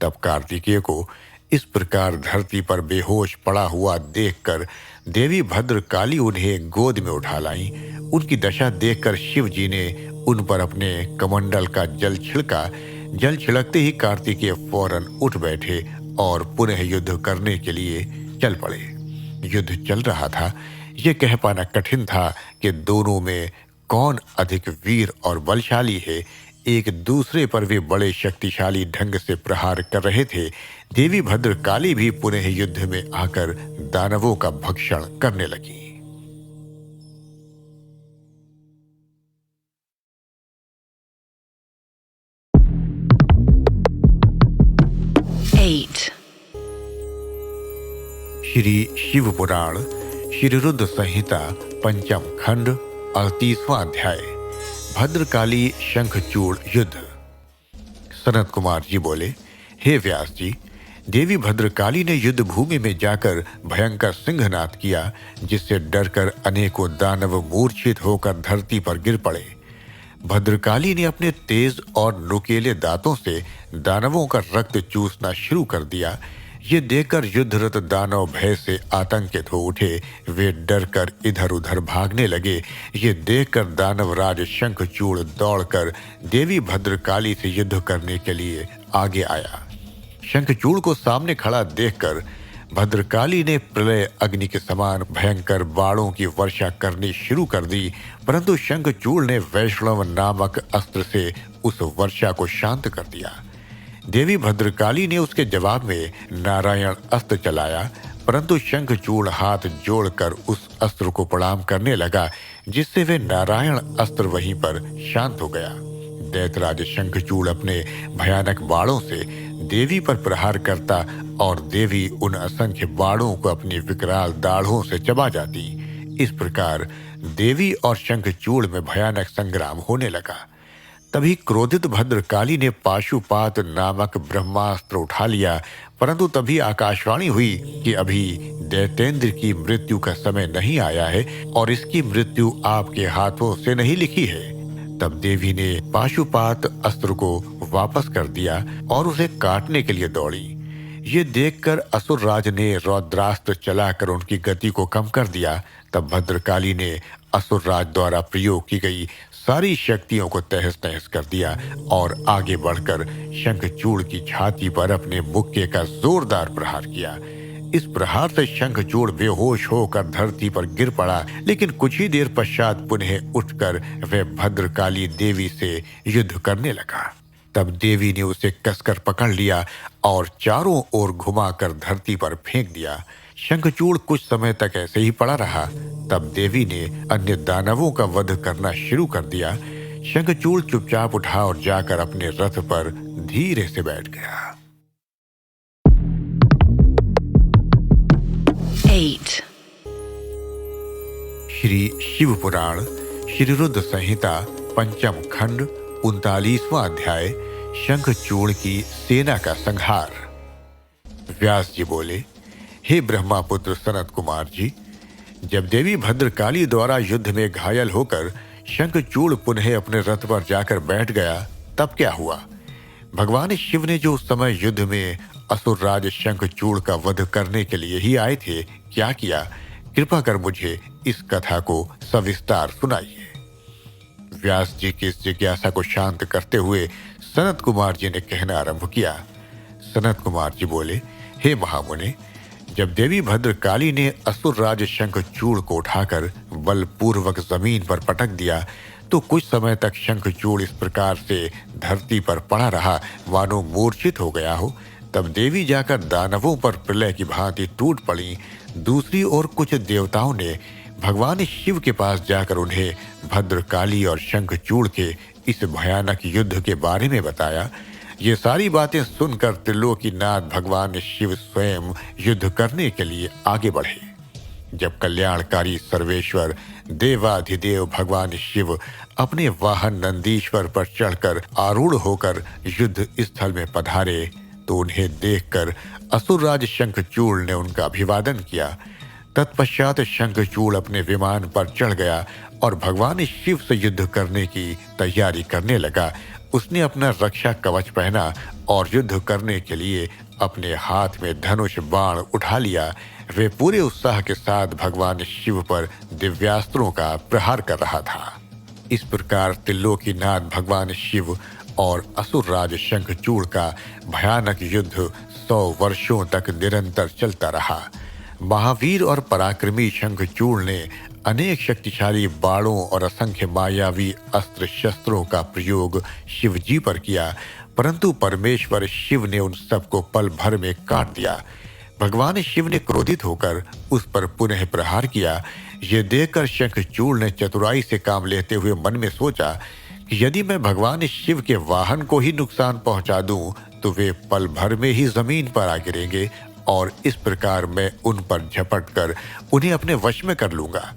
तब कार्तिकेय को इस प्रकार धरती पर बेहोश पड़ा हुआ देखकर देवी भद्रकाली उन्हें गोद में उठा लाई। उनकी दशा देखकर शिव जी ने उन पर अपने कमंडल का जल छिड़का। जल छिड़कते ही कार्तिकेय फौरन उठ बैठे और पुनः युद्ध करने के लिए चल पड़े। युद्ध चल रहा था। यह कह पाना कठिन था कि दोनों में कौन अधिक वीर और बलशाली है। एक दूसरे पर वे बड़े शक्तिशाली ढंग से प्रहार कर रहे थे। देवी भद्रकाली भी पुनः युद्ध में आकर दानवों का भक्षण करने लगी। श्री शिव पुराण श्री रुद्र संहिता पंचम खंड 38वां अध्याय भद्रकाली शंखचूड़ युद्ध। सनत कुमार जी बोले, हे व्यास जी, देवी भद्रकाली ने युद्ध भूमि में जाकर भयंकर सिंहनाद किया, जिससे डरकर अनेकों दानव मूर्छित होकर धरती पर गिर पड़े। भद्रकाली ने अपने तेज और नुकीले दांतों से दानवों का रक्त चूसना शुरू कर दिया। ये देखकर युद्धरत दानव भय से आतंकित हो उठे। वे डर कर इधर उधर भागने लगे। ये देखकर दानवराज शंखचूड़ दौड़कर देवी भद्रकाली से युद्ध करने के लिए आगे आया। शंखचूड़ को सामने खड़ा देखकर भद्रकाली ने प्रलय अग्नि के समान भयंकर बाणों की वर्षा करनी शुरू कर दी, परंतु शंखचूड़ ने वैष्णव नामक अस्त्र से उस वर्षा को शांत कर दिया। देवी भद्रकाली ने उसके जवाब में नारायण अस्त्र चलाया, परंतु शंखचूड़ हाथ जोड़कर उस अस्त्र को प्रणाम करने लगा, जिससे वे नारायण अस्त्र वहीं पर शांत हो गया। दैतराज शंखचूड़ अपने भयानक बाणों से देवी पर प्रहार करता और देवी उन असंख्य बाणों को अपनी विकराल दाढ़ों से चबा जाती। इस प्रकार देवी और शंखचूड़ में भयानक संग्राम होने लगा। तभी क्रोधित भद्रकाली ने पाशुपात नामक ब्रह्मास्त्र उठा लिया, परंतु तभी आकाशवाणी हुई कि अभी दैतेंद्र की मृत्यु का समय नहीं आया है और इसकी मृत्यु आपके हाथों से नहीं लिखी है। तब देवी ने पाशुपात अस्त्र को वापस कर दिया और उसे काटने के लिए दौड़ी। ये देखकर असुरराज ने रौद्रास्त्र चलाकर उनकी गति को कम कर दिया। तब भद्रकाली ने असुरराज द्वारा प्रयोग की गई सारी शक्तियों को तहस नहस कर दिया और आगे बढ़कर शंखचूड़ की छाती पर अपने मुक्के का जोरदार प्रहार किया। इस प्रहार से शंखचूड़ बेहोश होकर धरती पर गिर पड़ा, लेकिन कुछ ही देर पश्चात पुनः उठकर वह भद्रकाली देवी से युद्ध करने लगा। तब देवी ने उसे कसकर पकड़ लिया और चारों ओर घुमाकर धरती पर फेंक दिया। शंखचूड़ कुछ समय तक ऐसे ही पड़ा रहा। तब देवी ने अन्य दानवों का वध करना शुरू कर दिया। शंखचूड़ चुपचाप उठा और जाकर अपने रथ पर धीरे से बैठ गया। 8. श्री शिव पुराण श्री रुद्र संहिता पंचम खंड 39वां अध्याय शंखचूड़ की सेना का संहार। व्यास जी बोले, हे ब्रह्मापुत्र सनत कुमार जी, जब देवी भद्रकाली द्वारा युद्ध में घायल होकर शंखचूड़ पुनः अपने रथ पर जाकर बैठ गया, तब क्या हुआ? भगवान शिव ने जो उस समय युद्ध में असुरराज शंखचूड़ का वध करने के लिए ही आए थे, क्या किया? कृपा कर मुझे इस कथा को सविस्तार सुनाइए। व्यास जी की इस जिज्ञासा को शांत करते हुए सनत कुमार जी ने कहना आरंभ किया। सनत कुमार जी बोले, हे महामुने, जब देवी भद्रकाली ने असुरराज शंखचूड़ को उठाकर बलपूर्वक जमीन पर पटक दिया, तो कुछ समय तक शंखचूड़ इस प्रकार से धरती पर पड़ा रहा मानो मूर्छित हो गया हो। तब देवी जाकर दानवों पर प्रलय की भांति टूट पड़ी। दूसरी ओर कुछ देवताओं ने भगवान शिव के पास जाकर उन्हें भद्रकाली और शंखचूड़ के इस भयानक युद्ध के बारे में बताया। ये सारी बातें सुनकर त्रिलोकीनाथ भगवान शिव स्वयं युद्ध करने के लिए आगे बढ़े। जब कल्याणकारी सर्वेश्वर देवाधिदेव भगवान शिव अपने वाहन नंदीश्वर पर चढ़कर आरूढ़ होकर युद्ध स्थल में पधारे, तो उन्हें देखकर असुरराज शंखचूड़ ने उनका अभिवादन किया। तत्पश्चात शंखचूड़ अपने विमान पर चढ़ गया और भगवान शिव से युद्ध करने की तैयारी करने लगा। उसने अपना रक्षा कवच पहना और युद्ध करने के लिए अपने हाथ में धनुष बाण उठा लिया। वे पूरे उत्साह के साथ भगवान शिव पर दिव्यास्त्रों का प्रहार कर रहा था। इस प्रकार त्रिलोकीनाथ भगवान शिव और असुरराज शंखचूड़ का भयानक युद्ध 100 वर्षों तक निरंतर चलता रहा। महावीर और पराक्रमी शंखचूड़ ने अनेक शक्तिशाली बाणों और असंख्य मायावी अस्त्र शस्त्रों का प्रयोग शिवजी पर किया, परंतु परमेश्वर शिव ने उन सबको पल भर में काट दिया। भगवान शिव ने क्रोधित होकर उस पर पुनः प्रहार किया। ये देखकर शंखचूड़ ने चतुराई से काम लेते हुए मन में सोचा कि यदि मैं भगवान शिव के वाहन को ही नुकसान पहुंचा दूं, तो वे पल भर में ही जमीन पर आ गिरेंगे और इस प्रकार मैं उन पर झपट कर उन्हें अपने वश में कर लूंगा।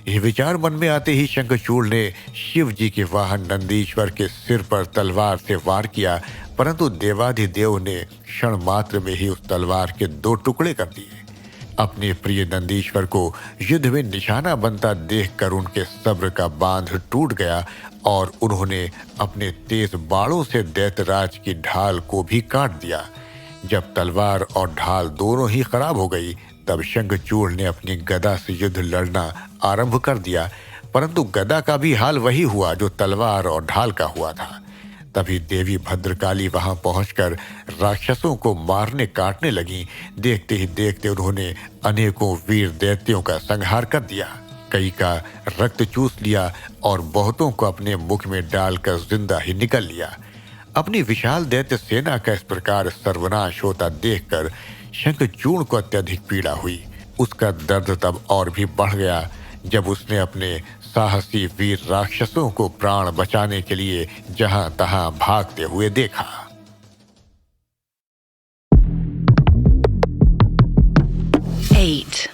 यह विचार मन में आते ही शंखचूड़ ने शिव जी के वाहन नंदीश्वर के सिर पर तलवार से वार किया, परंतु देवाधिदेव ने क्षण मात्र में ही उस तलवार के 2 टुकड़े कर दिए। अपने प्रिय नंदीश्वर को युद्ध में निशाना बनता देखकर उनके सब्र का बांध टूट गया और उन्होंने अपने तेज बाणों से दैत्यराज की ढाल को भी काट दिया। जब तलवार और ढाल दोनों ही खराब हो गई, तब शंखचूड़ ने अपनी गदा से युद्ध लड़ना आरंभ कर दिया, परंतु गदा का भी हाल वही हुआ जो तलवार और ढाल का हुआ था। तभी देवी भद्रकाली वहां पहुंचकर राक्षसों को मारने काटने लगी। देखते ही देखते उन्होंने अनेकों वीर दैत्यों का संहार कर दिया, कई का रक्त चूस लिया और बहुतों को अपने मुख में डालकर जिंदा ही निकल लिया। अपनी विशाल दैत्य सेना का इस प्रकार सर्वनाश होता देखकर शंखचूड़ को अत्यधिक पीड़ा हुई। उसका दर्द तब और भी बढ़ गया जब उसने अपने साहसी वीर राक्षसों को प्राण बचाने के लिए जहां तहां भागते हुए देखा। 8.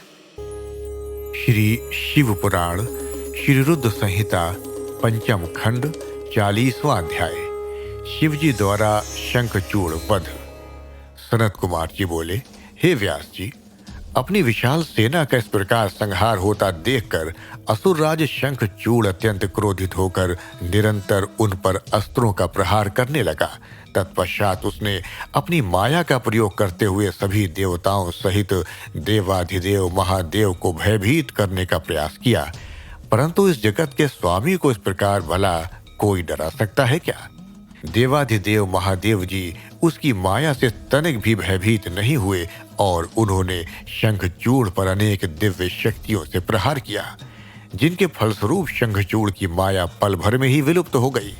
श्री शिव पुराण श्री रुद्र संहिता पंचम खंड 40वां अध्याय। शिवजी द्वारा शंखचूड़ वध। सनत कुमार जी बोले, हे व्यास जी, अपनी विशाल सेना का इस प्रकार संहार होता देखकर असुरराज शंखचूड़ अत्यंत क्रोधित होकर निरंतर उन पर अस्त्रों का प्रहार करने लगा। तत्पश्चात उसने अपनी माया का प्रयोग करते हुए सभी देवताओं सहित देवाधिदेव महादेव को भयभीत करने का प्रयास किया, परंतु इस जगत के स्वामी को इस प्रकार भला कोई डरा सकता है क्या? देवाधिदेव महादेव जी उसकी माया से तनिक भी भयभीत नहीं हुए और उन्होंने शंखचूड़ पर अनेक दिव्य शक्तियों से प्रहार किया, जिनके फलस्वरूप शंखचूड़ की माया पल भर में ही विलुप्त हो गई।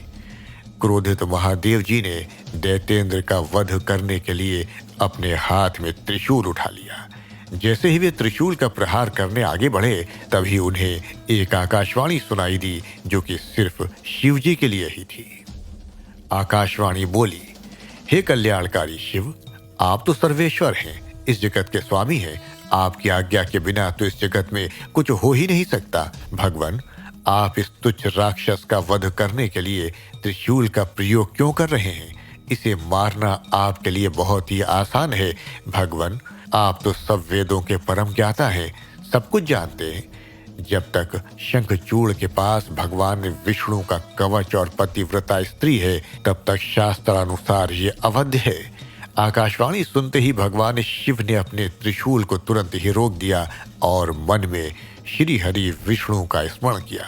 क्रोधित महादेव जी ने दैत्येंद्र का वध करने के लिए अपने हाथ में त्रिशूल उठा लिया। जैसे ही वे त्रिशूल का प्रहार करने आगे बढ़े, तभी उन्हें एक आकाशवाणी सुनाई दी जो कि सिर्फ शिवजी के लिए ही थी। आकाशवाणी बोली, हे कल्याणकारी शिव, आप तो सर्वेश्वर हैं, इस जगत के स्वामी हैं। आपकी आज्ञा के बिना तो इस जगत में कुछ हो ही नहीं सकता। भगवान, आप इस तुच्छ राक्षस का वध करने के लिए त्रिशूल का प्रयोग क्यों कर रहे हैं? इसे मारना आपके लिए बहुत ही आसान है। भगवान, आप तो सब वेदों के परम ज्ञाता हैं, सब कुछ जानते हैं। जब तक शंखचूड़ के पास भगवान विष्णु का कवच और पतिव्रता स्त्री है, तब तक शास्त्रानुसार ये अवध्य है। आकाशवाणी सुनते ही भगवान शिव ने अपने त्रिशूल को तुरंत ही रोक दिया और मन में श्री हरि विष्णु का स्मरण किया।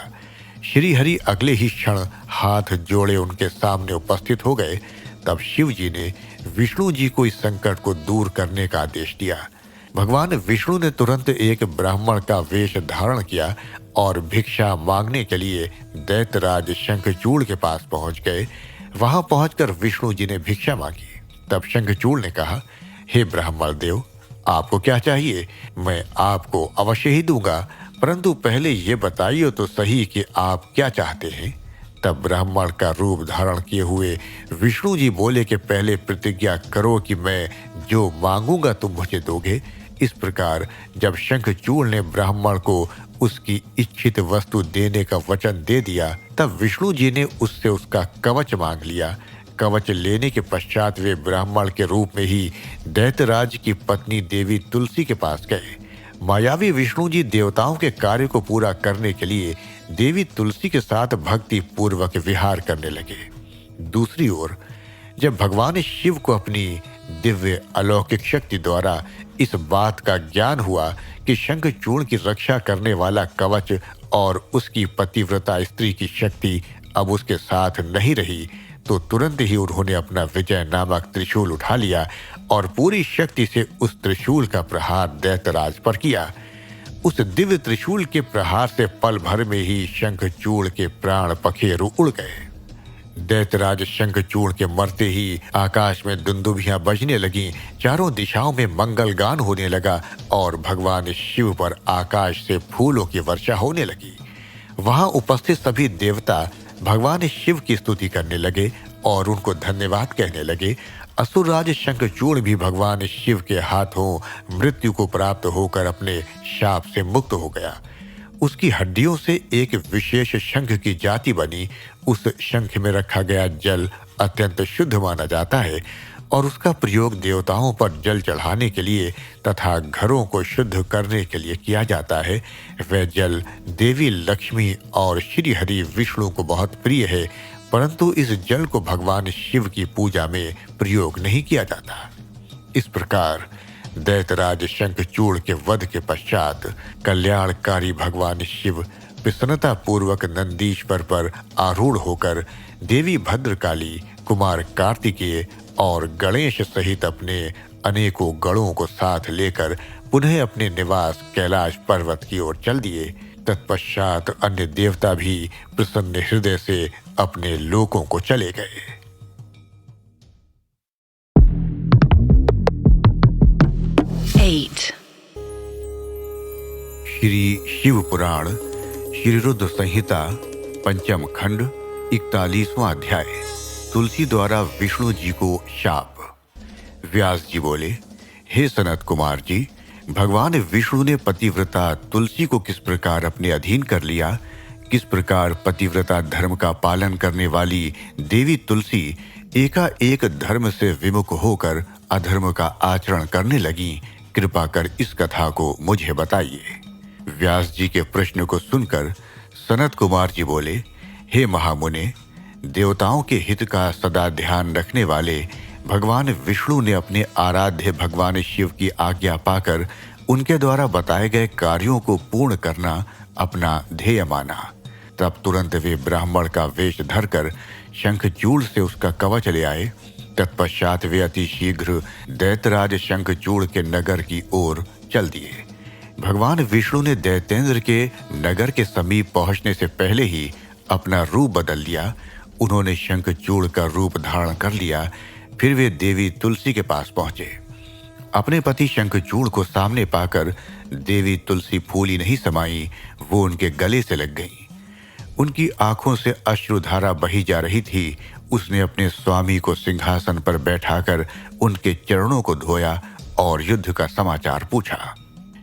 श्री हरि अगले ही क्षण हाथ जोड़े उनके सामने उपस्थित हो गए। तब शिव जी ने विष्णु जी को इस संकट को दूर करने का आदेश दिया। भगवान विष्णु ने तुरंत एक ब्राह्मण का वेश धारण किया और भिक्षा मांगने के लिए दैत्यराज शंखचूड़ के पास पहुंच गए। वहां पहुंचकर विष्णु जी ने भिक्षा मांगी। तब शंखचूड़ ने कहा, हे ब्राह्मण देव, आपको क्या चाहिए? मैं आपको अवश्य ही दूंगा, परंतु पहले ये बताइए तो सही कि आप क्या चाहते हैं। तब ब्राह्मण का रूप धारण किए हुए विष्णु जी बोले कि पहले प्रतिज्ञा करो कि मैं जो मांगूंगा तुम मुझे दोगे। इस प्रकार जब शंखचूड़ ने ब्राह्मण को उसकी इच्छित वस्तु देने का वचन दे दिया, तब विष्णु जी ने उससे उसका कवच मांग लिया। कवच लेने के पश्चात वे ब्राह्मण के रूप में ही दैत्यराज की पत्नी देवी तुलसी के पास गए। मायावी विष्णु जी देवताओं के कार्य को पूरा करने के लिए देवी तुलसी के साथ भक्ति पूर्वक विहार करने लगे। दूसरी ओर जब भगवान शिव को अपनी दिव्य अलौकिक शक्ति द्वारा इस बात का ज्ञान हुआ कि शंखचूड़ की रक्षा करने वाला कवच और उसकी पतिव्रता स्त्री की शक्ति अब उसके साथ नहीं रही, तो तुरंत ही उन्होंने अपना विजय नामक त्रिशूल उठा लिया और पूरी शक्ति से उस त्रिशूल का प्रहार दैत्यराज पर किया। उस दिव्य त्रिशूल के प्रहार से पल भर में ही शंखचूड़ के प्राण पखेरु उड़ गए। दैत्यराज शंखचूड़ के मरते ही आकाश में दुंदुभियां बजने लगीं, चारों दिशाओं में मंगल गान होने लगा और भगवान शिव पर आकाश से फूलों की वर्षा होने लगी। वहां उपस्थित सभी देवता भगवान शिव की स्तुति करने लगे और उनको धन्यवाद कहने लगे। असुरराज शंखचूड़ भी भगवान शिव के हाथों मृत्यु को प्राप्त होकर अपने शाप से मुक्त हो गया। उसकी हड्डियों से एक विशेष शंख की जाति बनी। उस शंख में रखा गया जल अत्यंत शुद्ध माना जाता है और उसका प्रयोग देवताओं पर जल चढ़ाने के लिए तथा घरों को शुद्ध करने के लिए किया जाता है। वह जल देवी लक्ष्मी और श्री हरि विष्णु को बहुत प्रिय है, परंतु इस जल को भगवान शिव की पूजा में प्रयोग नहीं किया जाता। इस प्रकार दैत्यराज शंखचूड़ के वध के पश्चात कल्याणकारी भगवान शिव प्रसन्नता पूर्वक नंदीश्वर पर आरूढ़ होकर देवी भद्रकाली, कुमार कार्तिकेय और गणेश सहित अपने अनेकों गणों को साथ लेकर पुनः अपने निवास कैलाश पर्वत की ओर चल दिए। तत्पश्चात अन्य देवता भी प्रसन्न हृदय से अपने लोकों को चले गए। 8. श्री शिव पुराण श्री रुद्र संहिता पंचम खंड 41वां अध्याय। तुलसी द्वारा विष्णु जी को शाप। व्यास जी बोले, हे सनत कुमार जी, भगवान विष्णु ने पतिव्रता तुलसी को किस प्रकार अपने अधीन कर लिया, किस प्रकार पतिव्रता धर्म का पालन करने वाली देवी तुलसी एकाएक धर्म से विमुख होकर अधर्म का आचरण करने लगी, कृपा कर इस कथा को मुझे बताइए। व्यास जी के प्रश्न को सुनकर सनत कुमार जी बोले, हे महामुने, देवताओं के हित का सदा ध्यान रखने वाले भगवान विष्णु ने अपने आराध्य भगवान शिव की आज्ञा पाकर उनके द्वारा बताए गए कार्यों को पूर्ण करना अपना ध्येय माना। तब तुरंत वे ब्राह्मण का वेश धरकर शंखचूड़ से उसका कवच ले आए। तत्पश्चात वे अति शीघ्र दैत्यराज शंखचूड़ के नगर की ओर चल दिए। भगवान विष्णु ने दैत्येंद्र के नगर के समीप पहुंचने से पहले ही अपना रूप बदल लिया। उन्होंने शंखचूड़ का रूप धारण कर लिया। फिर वे देवी तुलसी के पास पहुंचे। अपने पति शंखचूड़ को सामने पाकर देवी तुलसी फूली नहीं समाई, वो उनके गले से लग गई। उनकी आंखों से अश्रुधारा बही जा रही थी। उसने अपने स्वामी को सिंहासन पर बैठाकर उनके चरणों को धोया और युद्ध का समाचार पूछा।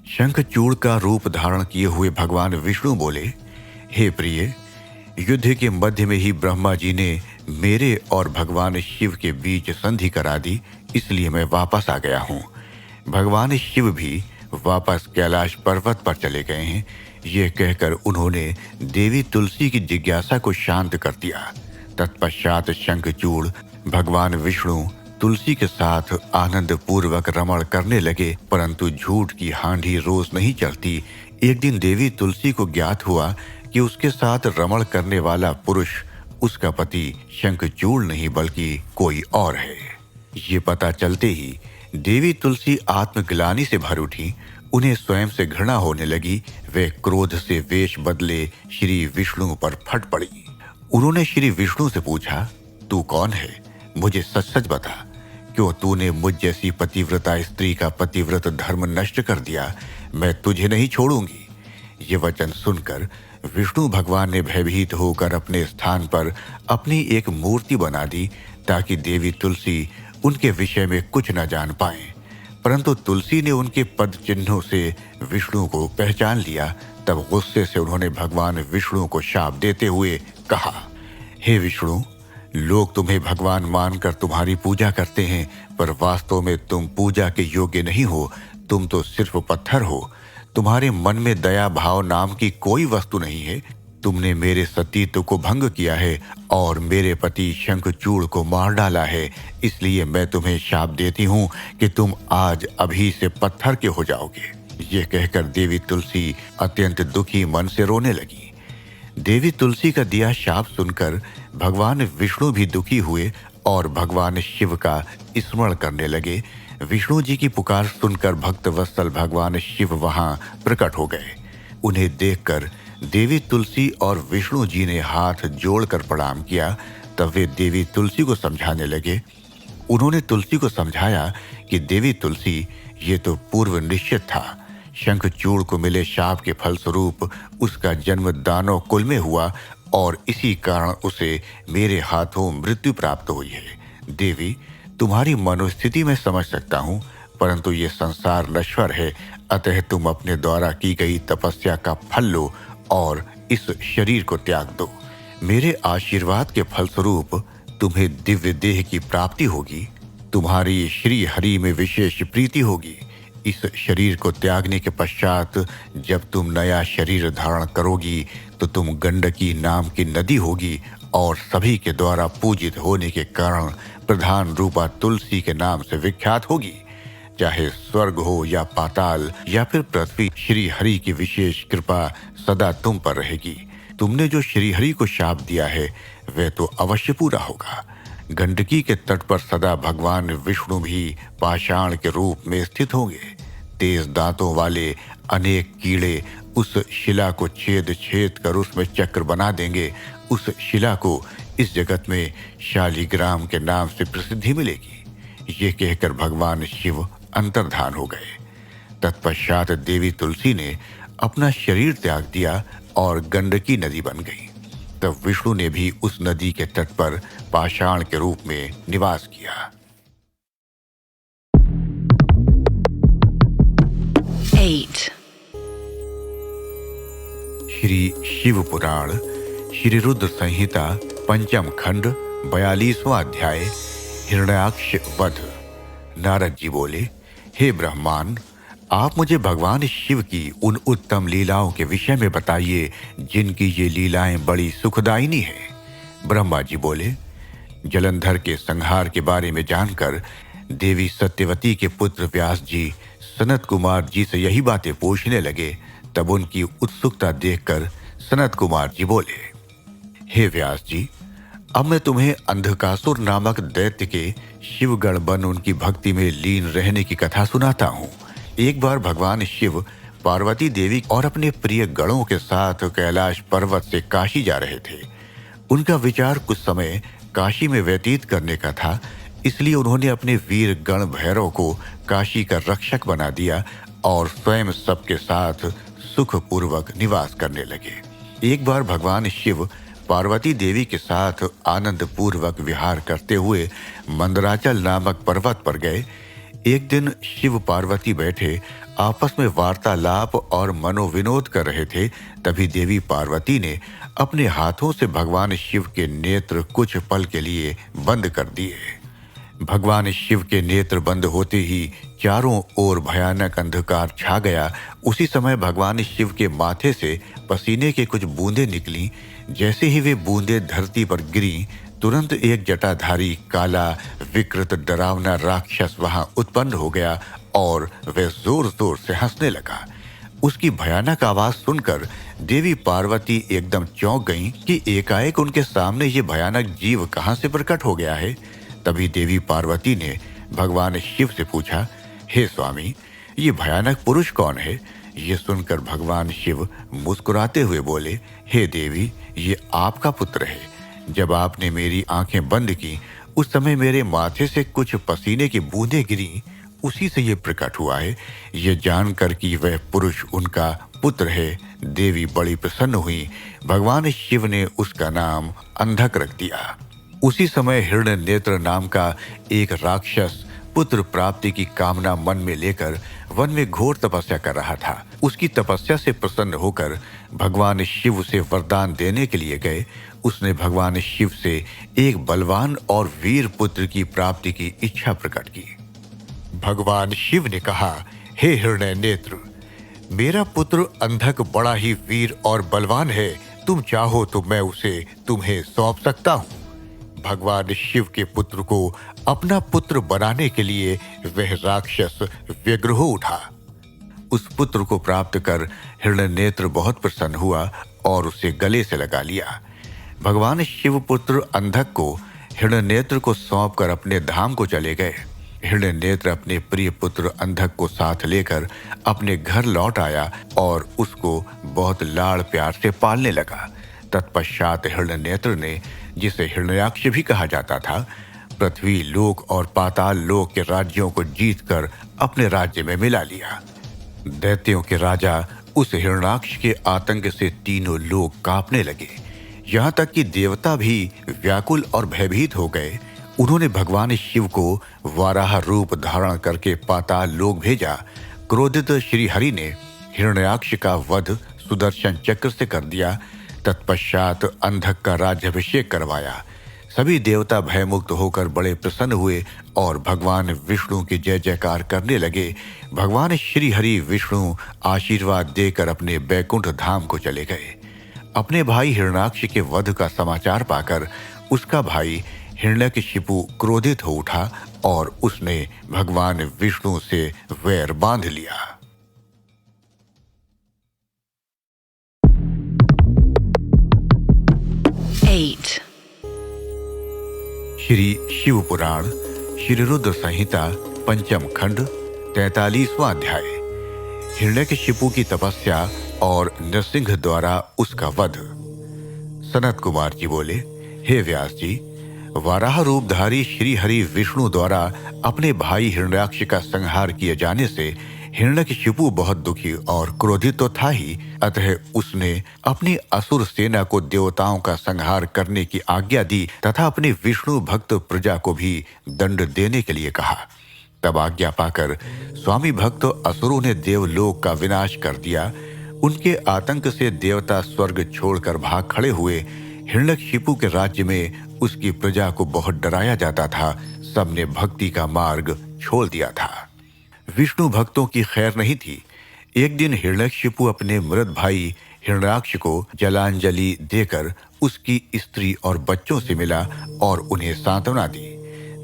शंखचूड़ का रूप धारण किए हुए भगवान विष्णु बोले, हे प्रिय, युद्ध के मध्य में ही ब्रह्मा जी ने मेरे और भगवान शिव के बीच संधि करा दी, इसलिए मैं वापस आ गया हूँ। भगवान शिव भी वापस कैलाश पर्वत पर चले गए हैं। ये कहकर उन्होंने देवी तुलसी की जिज्ञासा को शांत कर दिया। तत्पश्चात शंखचूड़ भगवान विष्णु तुलसी के साथ आनंद पूर्वक रमण करने लगे, परंतु झूठ की हांडी रोज नहीं चलती। एक दिन देवी तुलसी को ज्ञात हुआ कि उसके साथ रमण करने वाला पुरुष उसका पति शंखचूड़ नहीं बल्कि कोई और है। ये पता चलते ही देवी तुलसी आत्मग्लानि से भर उठी। उन्हें स्वयं से घृणा होने लगी। वे क्रोध से वेश बदले श्री विष्णु पर फट पड़ी। उन्होंने श्री विष्णु से पूछा, तू कौन है? मुझे सच सच बता, क्यों तूने मुझ जैसी पतिव्रता स्त्री का पतिव्रत धर्म नष्ट कर दिया? मैं तुझे नहीं छोड़ूंगी। ये वचन सुनकर विष्णु भगवान ने भयभीत होकर अपने स्थान पर अपनी एक मूर्ति बना दी, ताकि देवी तुलसी उनके विषय में कुछ न जान पाए। परंतु तुलसी ने उनके पद चिन्हों से विष्णु को पहचान लिया। तब गुस्से से उन्होंने भगवान विष्णु को शाप देते हुए कहा, हे विष्णु, लोग तुम्हें भगवान मानकर तुम्हारी पूजा करते हैं, पर वास्तव में तुम पूजा के योग्य नहीं हो। तुम तो सिर्फ पत्थर हो। तुम्हारे मन में दया भाव नाम की कोई वस्तु नहीं है। तुमने मेरे सतीत्व को भंग किया है और मेरे पति शंखचूड़ को मार डाला है। इसलिए मैं तुम्हें शाप देती हूँ कि तुम आज अभी से पत्थर के हो जाओगे। ये कहकर देवी तुलसी अत्यंत दुखी मन से रोने लगी। देवी तुलसी का दिया शाप सुनकर भगवान विष्णु भी दुखी हुए और भगवान शिव का स्मरण करने लगे। विष्णु जी की पुकार सुनकर भक्त वत्सल भगवान शिव वहां प्रकट हो गए। उन्हें देखकर देवी तुलसी और विष्णु जी ने हाथ जोड़कर प्रणाम किया। तब वे देवी तुलसी को समझाने लगे। उन्होंने तुलसी को समझाया कि देवी तुलसी, ये तो पूर्व निश्चित था। शंखचूड़ को मिले शाप के फलस्वरूप उसका जन्म दानव कुल में हुआ और इसी कारण उसे मेरे हाथों मृत्यु प्राप्त हुई है। देवी, तुम्हारी मनोस्थिति मैं समझ सकता हूँ, परंतु ये संसार नश्वर है। अतः तुम अपने द्वारा की गई तपस्या का फल लो और इस शरीर को त्याग दो। मेरे आशीर्वाद के फलस्वरूप तुम्हें दिव्य देह की प्राप्ति होगी। तुम्हारी श्री हरि में विशेष प्रीति होगी। इस शरीर को त्यागने के पश्चात जब तुम नया शरीर धारण करोगी तो तुम गंडकी नाम की नदी होगी और सभी के द्वारा पूजित होने के कारण प्रधान रूपा तुलसी के नाम से विख्यात होगी। चाहे स्वर्ग हो या पाताल या फिर पृथ्वी, श्री हरि की विशेष कृपा सदा तुम पर रहेगी। तुमने जो श्री हरि को शाप दिया है वह तो अवश्य पूरा होगा। गंडकी के तट पर सदा भगवान विष्णु भी पाषाण के रूप में स्थित होंगे। तेज दांतों वाले अनेक कीड़े उस शिला को छेद छेद कर उसमें चक्र बना देंगे। उस शिला को इस जगत में शालिग्राम के नाम से प्रसिद्धि मिलेगी। ये कहकर भगवान शिव अंतर्धान हो गए। तत्पश्चात देवी तुलसी ने अपना शरीर त्याग दिया और गंडकी नदी बन गई। तब विष्णु ने भी उस नदी के तट पर पाषाण के रूप में निवास किया। 8. श्री शिव पुराण श्री रुद्र संहिता पंचम खंड 42वां अध्याय हिरण्याक्ष वध। नारद जी बोले, हे ब्रह्मांड, आप मुझे भगवान शिव की उन उत्तम लीलाओं के विषय में बताइए जिनकी ये लीलाएं बड़ी सुखदायिनी हैं। ब्रह्मा जी बोले, जलंधर के संहार के बारे में जानकर देवी सत्यवती के पुत्र व्यास जी सनत कुमार जी से यही बातें पूछने लगे। तब उनकी उत्सुकता देखकर सनत कुमार जी बोले, हे व्यास जी, अब मैं तुम्हें अंधकासुर नामक दैत्य के शिवगण बन उनकी भक्ति में लीन रहने की कथा सुनाता हूँ। एक बार भगवान शिव पार्वती देवी और अपने प्रिय गणों के साथ कैलाश पर्वत से काशी जा रहे थे। उनका विचार कुछ समय काशी में व्यतीत करने का था, इसलिए उन्होंने अपने वीर गण भैरव को काशी का रक्षक बना दिया और स्वयं सबके साथ सुखपूर्वक निवास करने लगे। एक बार भगवान शिव पार्वती देवी के साथ आनंद पूर्वक विहार करते हुए मंदराचल नामक पर्वत पर गए। एक दिन शिव पार्वती बैठे आपस में वार्तालाप और मनोविनोद कर रहे थे। तभी देवी पार्वती ने अपने हाथों से भगवान शिव के नेत्र कुछ पल के लिए बंद कर दिए। भगवान शिव के नेत्र बंद होते ही चारों ओर भयानक अंधकार छा गया। उसी समय भगवान शिव के माथे से पसीने के कुछ बूंदें निकली। जैसे ही वे बूंदें धरती पर गिरी, तुरंत एक जटाधारी काला विकृत डरावना राक्षस वहां उत्पन्न हो गया और वह जोर जोर से हंसने लगा। उसकी भयानक आवाज सुनकर देवी पार्वती एकदम चौंक गईं कि एकाएक उनके सामने ये भयानक जीव कहां से प्रकट हो गया है। तभी देवी पार्वती ने भगवान शिव से पूछा, हे स्वामी, ये भयानक पुरुष कौन है? ये सुनकर भगवान शिव मुस्कुराते हुए बोले, हे देवी, ये आपका पुत्र है। जब आपने मेरी आंखें बंद की उस समय मेरे माथे से कुछ पसीने की बूंदें गिरी, उसी से ये प्रकट हुआ है। ये जानकर कि वह पुरुष उनका पुत्र है, देवी बड़ी प्रसन्न हुई। भगवान शिव ने उसका नाम अंधक रख दिया। उसी समय हिरण्यनेत्र नाम का एक राक्षस पुत्र प्राप्ति की कामना मन में लेकर वन में घोर तपस्या कर रहा था। उसकी तपस्या से प्रसन्न होकर भगवान शिव उसे वरदान देने के लिए गए। उसने भगवान शिव से एक बलवान और वीर पुत्र की प्राप्ति की इच्छा प्रकट की। भगवान शिव ने कहा, हे हिरण्यनेत्र, मेरा पुत्र अंधक बड़ा ही वीर और बलवान है। तुम चाहो तो मैं उसे तुम्हें सौंप सकता हूँ। भगवान शिव के पुत्र को अपना पुत्र बनाने के लिए वह राक्षस व्यग्र हो उठा। उस पुत्र को प्राप्त कर हिरण्यनेत्र बहुत प्रसन्न हुआ और उसे गले से लगा लिया। भगवान शिव पुत्र अंधक को हिरण्यनेत्र को सौंपकर अपने धाम को चले गए। हिरण्यनेत्र अपने प्रिय पुत्र अंधक को साथ लेकर अपने घर लौट आया और उसको बहुत लाड़ प्यार से पालने लगा। तत्पश्चात हिरण्यनेत्र ने, जिसे हिरण्याक्ष भी कहा जाता था, पृथ्वी लोक और पाताल लोक के राज्यों को जीतकर अपने राज्य में मिला लिया। दैत्यों के राजा उस हिरण्याक्ष के आतंक से तीनों लोक कांपने लगे। यहाँ तक कि देवता भी व्याकुल और भयभीत हो गए। उन्होंने भगवान शिव को वाराह रूप धारण करके पाताल लोक भेजा। क्रोधित श्री हरि ने हिरण्याक्ष का वध सुदर्शन चक्र से कर दिया। तत्पश्चात अंधक का राज्याभिषेक करवाया। सभी देवता भयमुक्त होकर बड़े प्रसन्न हुए और भगवान विष्णु की जय जयकार करने लगे। भगवान श्री हरि विष्णु आशीर्वाद देकर अपने बैकुंठ धाम को चले गए। अपने भाई हिरण्याक्ष के वध का समाचार पाकर उसका भाई हिरण्यकशिपु क्रोधित हो उठा और उसने भगवान विष्णु से वैर बांध लिया। Eight. श्री शिव पुराण श्री रुद्र संहिता पंचम खंड 43वां अध्याय। हिरण्यकशिपु की तपस्या और नृसिंह द्वारा उसका वध। सनत कुमार जी बोले, हे व्यास जी, वाराह रूपधारी श्री हरि विष्णु द्वारा अपने भाई हिरण्याक्ष का संहार किए जाने से हिरण्यकशिपु बहुत दुखी और क्रोधित तो था ही, अतः उसने अपनी असुर सेना को देवताओं का संहार करने की आज्ञा दी तथा अपने विष्णु भक्त प्रजा को भी दंड देने के लिए कहा। तब आज्ञा पाकर स्वामी भक्त असुरों ने देवलोक का विनाश कर दिया। उनके आतंक से देवता स्वर्ग छोड़कर भाग खड़े हुए। हिरण्यकशिपु के राज्य में उसकी प्रजा को बहुत डराया जाता था। सबने भक्ति का मार्ग छोड़ दिया था। विष्णु भक्तों की खैर नहीं थी। एक दिन हिरण्यकशिपु अपने मृत भाई हिरण्याक्ष को जलांजलि देकर उसकी स्त्री और बच्चों से मिला और उन्हें सांत्वना दी।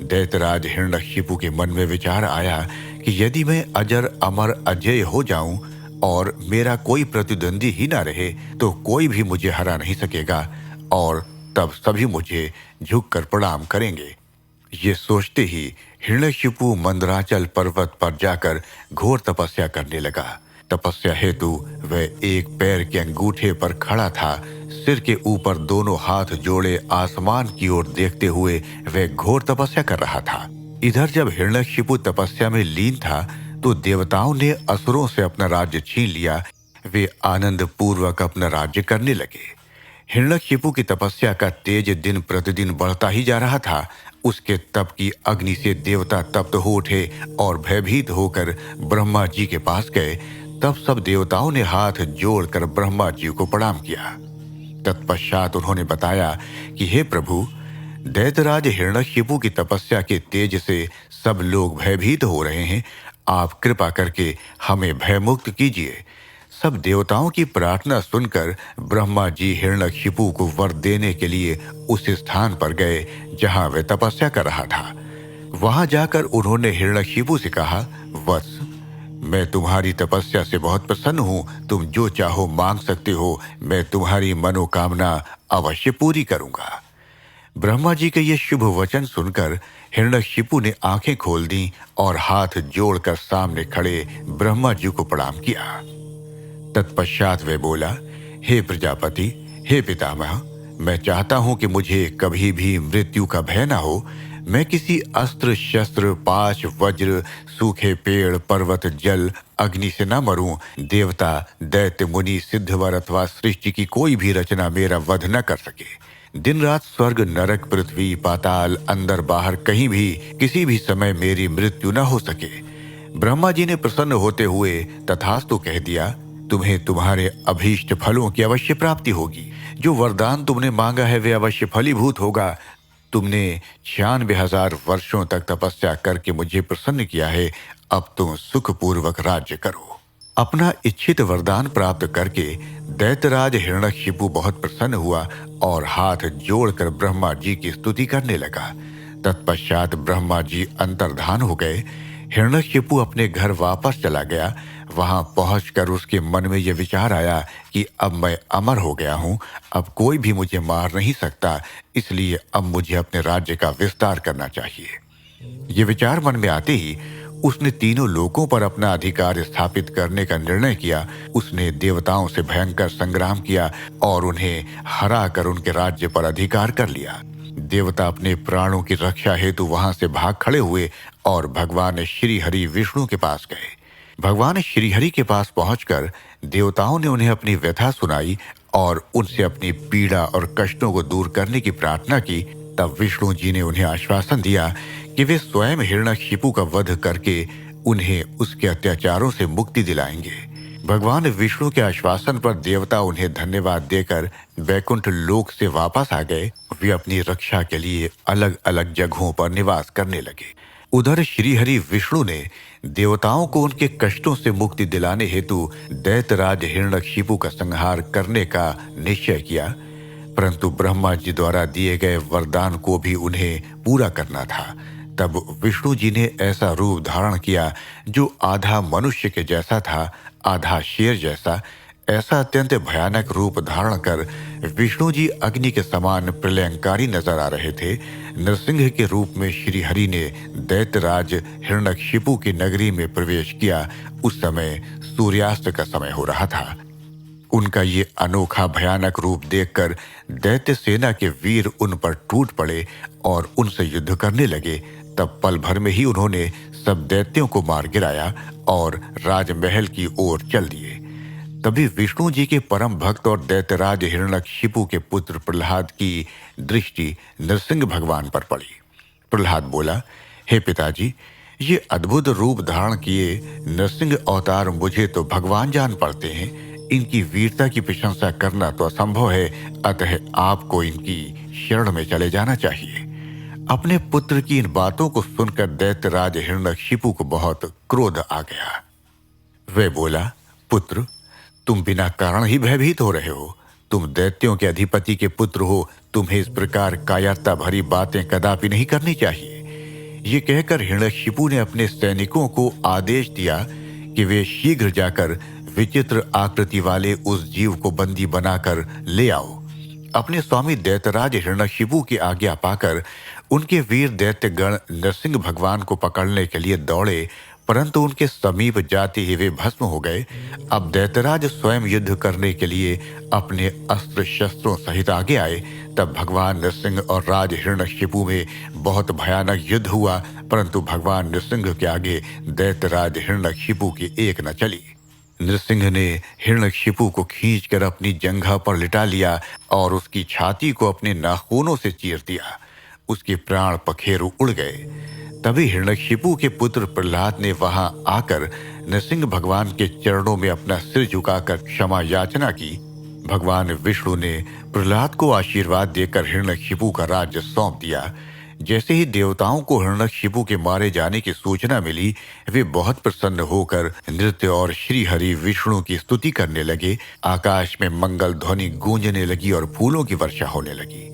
दैत्यराज हिरण्यकशिपु के मन में विचार आया कि यदि मैं अजर अमर अजय हो जाऊं और मेरा कोई प्रतिद्वंदी ही ना रहे तो कोई भी मुझे हरा नहीं सकेगा और तब सभी मुझे झुककर प्रणाम करेंगे। ये सोचते ही हिरण्यकशिपु मंदराचल पर्वत पर जाकर घोर तपस्या करने लगा। तपस्या हेतु वह एक पैर के अंगूठे पर खड़ा था। सिर के ऊपर दोनों हाथ जोड़े आसमान की ओर देखते हुए वह घोर तपस्या कर रहा था। इधर जब हिरण्यकशिपु तपस्या में लीन था तो देवताओं ने असुरों से अपना राज्य छीन लिया। वे आनंद पूर्वक अपना राज्य करने लगे। हिरण्यकशिपु की तपस्या का तेज दिन प्रतिदिन बढ़ता ही जा रहा था। उसके तप की अग्नि से देवता तप्त हो उठे और भयभीत होकर ब्रह्मा जी के पास गए। तब सब देवताओं ने हाथ जोड़कर ब्रह्मा जी को प्रणाम किया। तत्पश्चात उन्होंने बताया कि हे प्रभु, दैत्यराज हिरण्यकशिपु की तपस्या के तेज से सब लोग भयभीत हो रहे हैं। आप कृपा करके हमें भयमुक्त कीजिए। सब देवताओं की प्रार्थना सुनकर ब्रह्मा जी हिरण्यकशिपु को वर देने के लिए उस स्थान पर गए जहां वह तपस्या कर रहा था। वहां जाकर उन्होंने हिरण्यकशिपु से कहा, वत्स, मैं तुम्हारी तपस्या से बहुत प्रसन्न हूं। तुम जो चाहो मांग सकते हो। मैं तुम्हारी मनोकामना अवश्य पूरी करूंगा। ब्रह्मा जी के ये शुभ वचन सुनकर हिरण्यकशिपु ने आंखें खोल दी और हाथ जोड़कर सामने खड़े ब्रह्मा जी को प्रणाम किया। तत्पश्चात वे बोला, हे प्रजापति, हे पितामह, मैं चाहता हूं कि मुझे कभी भी मृत्यु का भय ना हो। मैं किसी अस्त्र शस्त्र पाश वज्र सूखे पेड़ पर्वत जल अग्नि से न मरूं। देवता दैत्य मुनि सिद्धवर अथवा सृष्टि की कोई भी रचना मेरा वध न कर सके। दिन रात स्वर्ग नरक पृथ्वी पाताल अंदर बाहर कहीं भी किसी भी समय मेरी मृत्यु न हो सके। ब्रह्मा जी ने प्रसन्न होते हुए तथास्तु कह दिया। तुम्हें तुम्हारे अभीष्ट फलों की अवश्य प्राप्ति होगी। जो वरदान तुमने मांगा है वे अवश्य फलीभूत होगा। तुमने 96,000 वर्षों तक तपस्या करके मुझे प्रसन्न किया है। अब तुम सुखपूर्वक राज्य करो। अपना इच्छित वरदान प्राप्त करके दैत्यराज हिरण्यकशिपु बहुत प्रसन्न हुआ और हाथ जोड़कर ब्रह्मा जी की स्तुति करने लगा। तत्पश्चात ब्रह्मा जी अंतर्धान हो गए। हिरण्यकशिपु अपने घर वापस चला गया। वहां पहुंचकर उसके मन में यह विचार आया कि अब मैं अमर हो गया हूं। अब कोई भी मुझे मार नहीं सकता। इसलिए अब मुझे अपने राज्य का विस्तार करना चाहिए। ये विचार मन में आते ही उसने तीनों लोकों पर अपना अधिकार स्थापित करने का निर्णय किया। उसने देवताओं से भयंकर संग्राम किया और उन्हें हराकर उनके राज्य पर अधिकार कर लिया। देवता अपने प्राणों की रक्षा हेतु वहां से भाग खड़े हुए और भगवान श्री हरि विष्णु के पास गए। भगवान श्रीहरि के पास पहुंचकर देवताओं ने उन्हें अपनी व्यथा सुनाई और उनसे अपनी पीड़ा और कष्टों को दूर करने की प्रार्थना की। तब विष्णु जी ने उन्हें आश्वासन दिया कि वे स्वयं हिरण्यकशिपु का वध करके उन्हें उसके अत्याचारों से मुक्ति दिलाएंगे। भगवान विष्णु के आश्वासन पर देवता उन्हें धन्यवाद देकर वैकुंठ लोक से वापस आ गए। वे अपनी रक्षा के लिए अलग अलग जगहों पर निवास करने लगे। उधर श्रीहरि विष्णु ने देवताओं को उनके कष्टों से मुक्ति दिलाने हेतु दैत्यराज हिरण्यकशिपु का संहार करने का निश्चय किया। परंतु ब्रह्मा जी द्वारा दिए गए वरदान को भी उन्हें पूरा करना था। तब विष्णु जी ने ऐसा रूप धारण किया जो आधा मनुष्य के जैसा था, आधा शेर जैसा। ऐसा अत्यंत भयानक रूप धारण कर विष्णु जी अग्नि के समान प्रलयंकारी नजर आ रहे थे। नरसिंह के रूप में श्री हरि ने दैत्यराज हिरण्यकशिपु की नगरी में प्रवेश किया। उस समय सूर्यास्त का समय हो रहा था। उनका ये अनोखा भयानक रूप देखकर दैत्य सेना के वीर उन पर टूट पड़े और उनसे युद्ध करने लगे। तब पल भर में ही उन्होंने सब दैत्यों को मार गिराया और राजमहल की ओर चल दिए। तभी विष्णु जी के परम भक्त और दैत्यराज हिरण्यकशिपु के पुत्र प्रहलाद की दृष्टि नरसिंह भगवान पर पड़ी। प्रहलाद बोला, हे पिताजी, ये अद्भुत रूप धारण किए नरसिंह अवतार मुझे तो भगवान जान पड़ते हैं। इनकी वीरता की प्रशंसा करना तो असंभव है, अतः आपको इनकी शरण में चले जाना चाहिए। अपने पुत्र की इन बातों को सुनकर दैत्यराज हिरण्यकशिपु को बहुत क्रोध आ गया। वह बोला, पुत्र, तुम बिना कारण ही भयभीत हो रहे हो। तुम दैत्यों के अधिपति के पुत्र हो, तुम्हें इस प्रकार कायरता भरी बातें कदापि नहीं करनी चाहिए। ये कहकर हिरण्यकशिपु ने अपने सैनिकों को आदेश दिया कि वे शीघ्र जाकर विचित्र आकृति वाले उस जीव को बंदी बनाकर ले आओ। अपने स्वामी दैत्यराज हिरण्यकशिपु की आज्ञा पाकर उनके वीर दैत्यगण नरसिंह भगवान को पकड़ने के लिए दौड़े, परंतु उनके समीप जाते ही वे भस्म हो गए। अब दैत्यराज स्वयं युद्ध करने के लिए अपने अस्त्र शस्त्रों सहित आगे आए। तब भगवान नरसिंह और राज हिरण्यकशिपु में बहुत भयानक युद्ध हुआ, परंतु भगवान नरसिंह के आगे दैत्यराज हिरण्यकशिपु की एक न चली। नरसिंह ने हिरण्यकशिपु को खींचकर अपनी जंघा पर लिटा लिया और उसकी छाती को अपने नाखूनों से चीर दिया। उसके प्राण पखेरु उड़ गए। तभी हिरण्यकशिपु के पुत्र प्रहलाद ने वहां आकर नरसिंह भगवान के चरणों में अपना सिर झुकाकर क्षमा याचना की। भगवान विष्णु ने प्रहलाद को आशीर्वाद देकर हिरण्यकशिपु का राज्य सौंप दिया। जैसे ही देवताओं को हिरण्यकशिपु के मारे जाने की सूचना मिली, वे बहुत प्रसन्न होकर नृत्य और श्री हरि विष्णु की स्तुति करने लगे। आकाश में मंगल ध्वनि गूंजने लगी और फूलों की वर्षा होने लगी।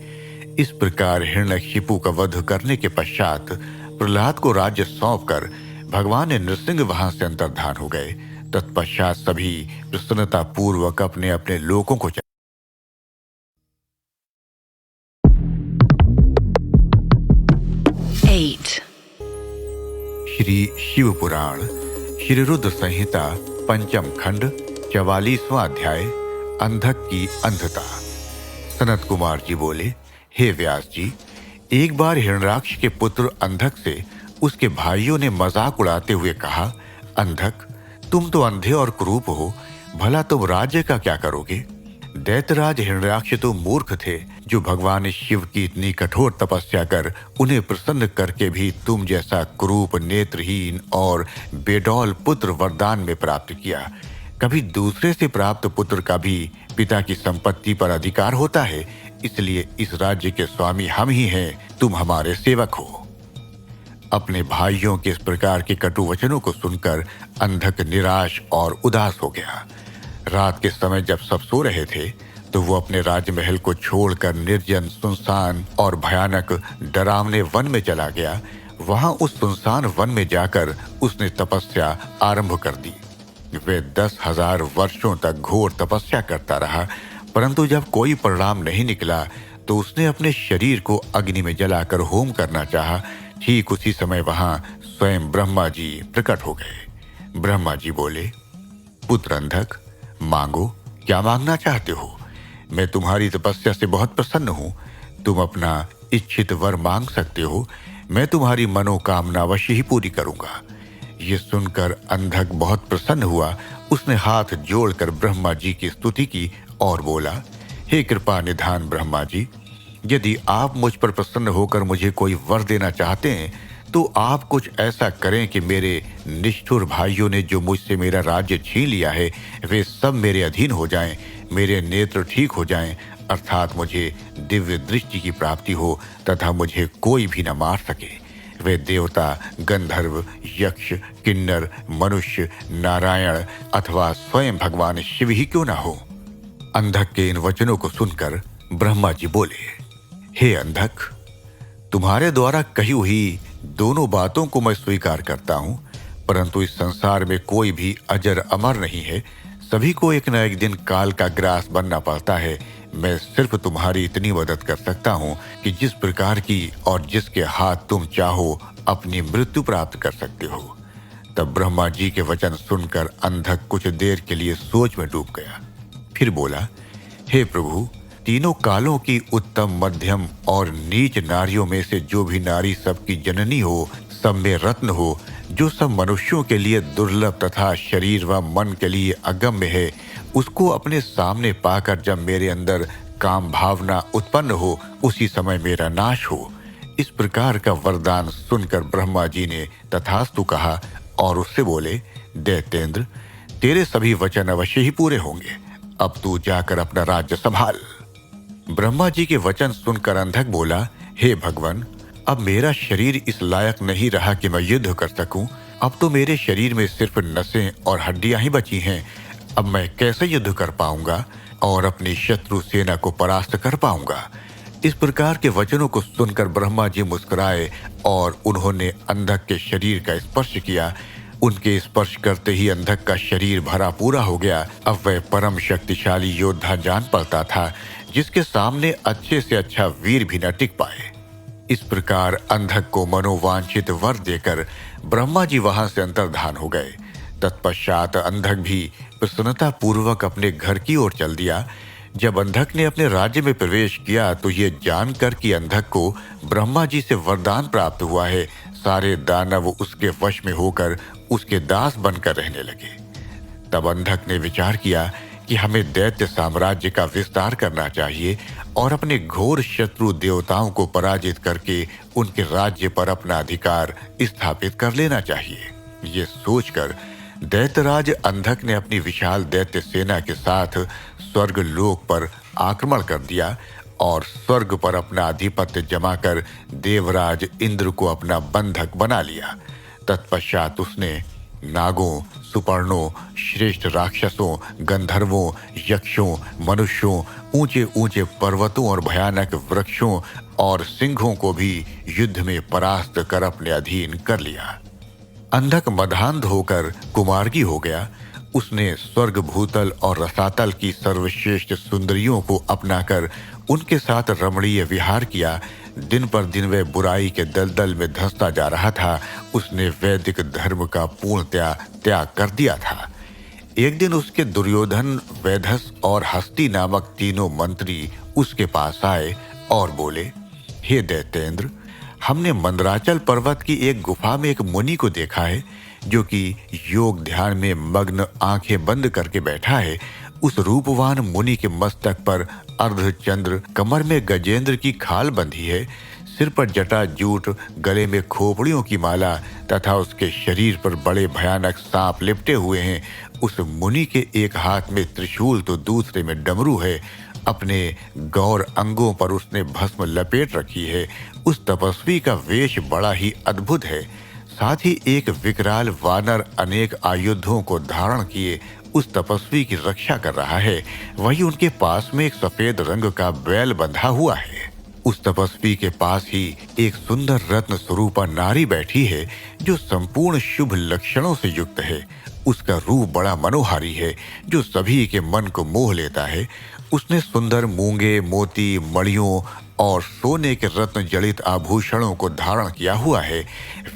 इस प्रकार हिरण्यकशिपु का वध करने के पश्चात प्रहलाद को राज्य सौंपकर भगवान नरसिंह वहां से अंतर्धान हो गए। तत्पश्चात सभी प्रसन्नता पूर्वक अपने अपने लोकों को 8. श्री शिव पुराण श्री रुद्र संहिता पंचम खंड 44वां अध्याय अंधक की अंधता। सनत कुमार जी बोले, हे व्यास जी, एक बार हिरण्याक्ष के पुत्र अंधक से उसके भाइयों ने मजाक उड़ाते हुए कहा, अंधक, तुम तो अंधे और कुरूप हो, भला तुम राज्य का क्या करोगे? दैत्यराज हिरण्याक्ष तो मूर्ख थे, जो भगवान शिव की इतनी कठोर तपस्या कर उन्हें प्रसन्न करके भी तुम जैसा कुरूप, नेत्रहीन और बेडौल पुत्र वरदान में प्राप्त किया। कभी दूसरे से प्राप्त पुत्र का भी पिता की संपत्ति पर अधिकार होता है, इसलिए इस राज्य के स्वामी हम ही हैं, तुम हमारे सेवक हो। अपने भाइयों के इस प्रकार के कटु वचनों को सुनकर अंधक निराश और उदास हो गया। रात के समय जब सब सो रहे थे, तो वो अपने राजमहल को छोड़कर निर्जन, सुनसान और भयानक डरावने वन में चला गया। वहां उस सुनसान वन में जाकर उसने तपस्या आरंभ कर दी। वे 10,000 वर्षों तक घोर तपस्या करता रहा, परंतु जब कोई परिणाम नहीं निकला तो उसने अपने शरीर को अग्नि में जलाकर होम करना चाहा। ठीक उसी समय वहां स्वयं ब्रह्मा जी प्रकट हो गए। ब्रह्मा जी बोले, पुत्र अंधक, मांगो, क्या मांगना चाहते हो? मैं तुम्हारी तपस्या से बहुत प्रसन्न हूं। तुम अपना इच्छित वर मांग सकते हो। मैं तुम्हारी मनोकामना अवश्य ही पूरी करूंगा। ये सुनकर अंधक बहुत प्रसन्न हुआ। उसने हाथ जोड़कर ब्रह्मा जी की स्तुति की और बोला, हे कृपा निधान ब्रह्मा जी, यदि आप मुझ पर प्रसन्न होकर मुझे कोई वर देना चाहते हैं, तो आप कुछ ऐसा करें कि मेरे निष्ठुर भाइयों ने जो मुझसे मेरा राज्य छीन लिया है, वे सब मेरे अधीन हो जाएं, मेरे नेत्र ठीक हो जाएं, अर्थात मुझे दिव्य दृष्टि की प्राप्ति हो तथा मुझे कोई भी न मार सके। वे देवता, गंधर्व, यक्ष, किन्नर, मनुष्य, नारायण अथवा स्वयं भगवान शिव ही क्यों ना हो। अंधक के इन वचनों को सुनकर ब्रह्मा जी बोले, हे अंधक, तुम्हारे द्वारा कही हुई दोनों बातों को मैं स्वीकार करता हूं, परंतु इस संसार में कोई भी अजर अमर नहीं है। सभी को एक न एक दिन काल का ग्रास बनना पड़ता है। मैं सिर्फ तुम्हारी इतनी मदद कर सकता हूं कि जिस प्रकार की और जिसके हाथ तुम चाहो अपनी मृत्यु प्राप्त कर सकते हो। तब ब्रह्मा जी के वचन सुनकर अंधक कुछ देर के लिए सोच में डूब गया। फिर बोला, हे प्रभु, तीनों कालों की उत्तम, मध्यम और नीच नारियों में से जो भी नारी सबकी जननी हो, सब में रत्न हो, जो सब मनुष्यों के लिए दुर्लभ तथा शरीर व मन के लिए अगम्य है, उसको अपने सामने पाकर जब मेरे अंदर काम भावना उत्पन्न हो, उसी समय मेरा नाश हो। इस प्रकार का वरदान सुनकर ब्रह्मा जी ने तथास्तु कहा और उससे बोले, दैत्येंद्र, तेरे सभी वचन अवश्य ही पूरे होंगे। अब तू जाकर अपना राज्य संभाल। ब्रह्मा जी के वचन सुनकर अंधक बोला, हे भगवान, अब मेरा शरीर इस लायक नहीं रहा कि मैं युद्ध कर सकूं। अब तो मेरे शरीर में सिर्फ नसें और हड्डियां ही बची हैं। अब मैं कैसे युद्ध कर पाऊंगा और अपनी शत्रु सेना को परास्त कर पाऊंगा। इस प्रकार के वचनों को सुनकर ब्रह्मा जी मुस्कुराए और उन्होंने अंधक के शरीर का स्पर्श किया। उनके स्पर्श करते ही अंधक का शरीर भरा पूरा हो गया। अब वह परम शक्तिशाली योद्धा जान पड़ता था, जिसके सामने अच्छे से अच्छा वीर भी न टिक पाए। इस प्रकार अंधक को मनोवांछित वर देकर ब्रह्मा जी वहां से अंतर्धान हो गए। तत्पश्चात अंधक भी प्रसन्नता पूर्वक अपने घर की ओर चल दिया। जब अंधक ने अपने राज्य में प्रवेश किया तो ये जानकर कि अंधक को ब्रह्मा जी से वरदान प्राप्त हुआ है, सारे दानव उसके वश में होकर उसके दास बनकर रहने लगे। तब अंधक ने विचार किया कि हमें दैत्य साम्राज्य का विस्तार करना चाहिए और अपने घोर शत्रु देवताओं को पराजित करके उनके राज्य पर अपना अधिकार स्थापित कर लेना चाहिए। ये सोचकर दैत्यराज अंधक ने अपनी विशाल दैत्य सेना के साथ स्वर्ग लोक पर आक्रमण कर दिया और स्वर्ग पर अपना आधिपत्य जमाकर देवराज इंद्र को अपना बंधक बना लिया। तत्पश्चात उसने नागों, सुपर्णों, श्रेष्ठ राक्षसों, गंधर्वों, यक्षों, मनुष्यों, ऊंचे ऊंचे पर्वतों और भयानक वृक्षों और सिंहों को भी युद्ध में परास्त कर अपने अधीन कर लिया। अंधक मदान्ध होकर कुमार्गी हो गया। उसने स्वर्ग, भूतल और रसातल की सर्वश्रेष्ठ सुंदरियों को अपनाकर उनके साथ रमणीय विहार किया। दिन पर दिन वह बुराई के दलदल में धंसता जा रहा था। उसने वैदिक धर्म का पूर्णतया त्याग कर दिया था। एक दिन उसके दुर्योधन, वैधस और हस्ती नामक तीनों मंत्री उसके पास आए और बोले, हे दैत्येंद्र, हमने मंदराचल पर्वत की एक गुफा में एक मुनि को देखा है, जो कि योग ध्यान में मग्न आंखें बंद करके बैठा है। उस रूपवान मुनि के मस्तक पर अर्धचंद्र, कमर में गजेंद्र की खाल बंधी है, सिर पर जटा जूट, गले में खोपड़ियों की माला तथा उसके शरीर पर बड़े भयानक सांप लिपटे हुए हैं। उस मुनि के एक हाथ में त्रिशूल तो दूसरे में डमरू है। अपने गौर अंगों पर उसने भस्म लपेट रखी है। उस तपस्वी का वेश बड़ा ही अद्भुत है। साथ ही एक विकराल वानर अनेक आयुधों को धारण किए उस तपस्वी की रक्षा कर रहा है। वहीं उनके पास में एक सफेद रंग का बैल बंधा हुआ है। उस तपस्वी के पास ही एक सुंदर रत्न स्वरूपा नारी बैठी है, जो संपूर्ण शुभ लक्षणों से युक्त है। उसका रूप बड़ा मनोहारी है, जो सभी के मन को मोह लेता है। उसने सुंदर मूंगे, मोती, मणियों और सोने के रत्न जड़ित आभूषणों को धारण किया हुआ है।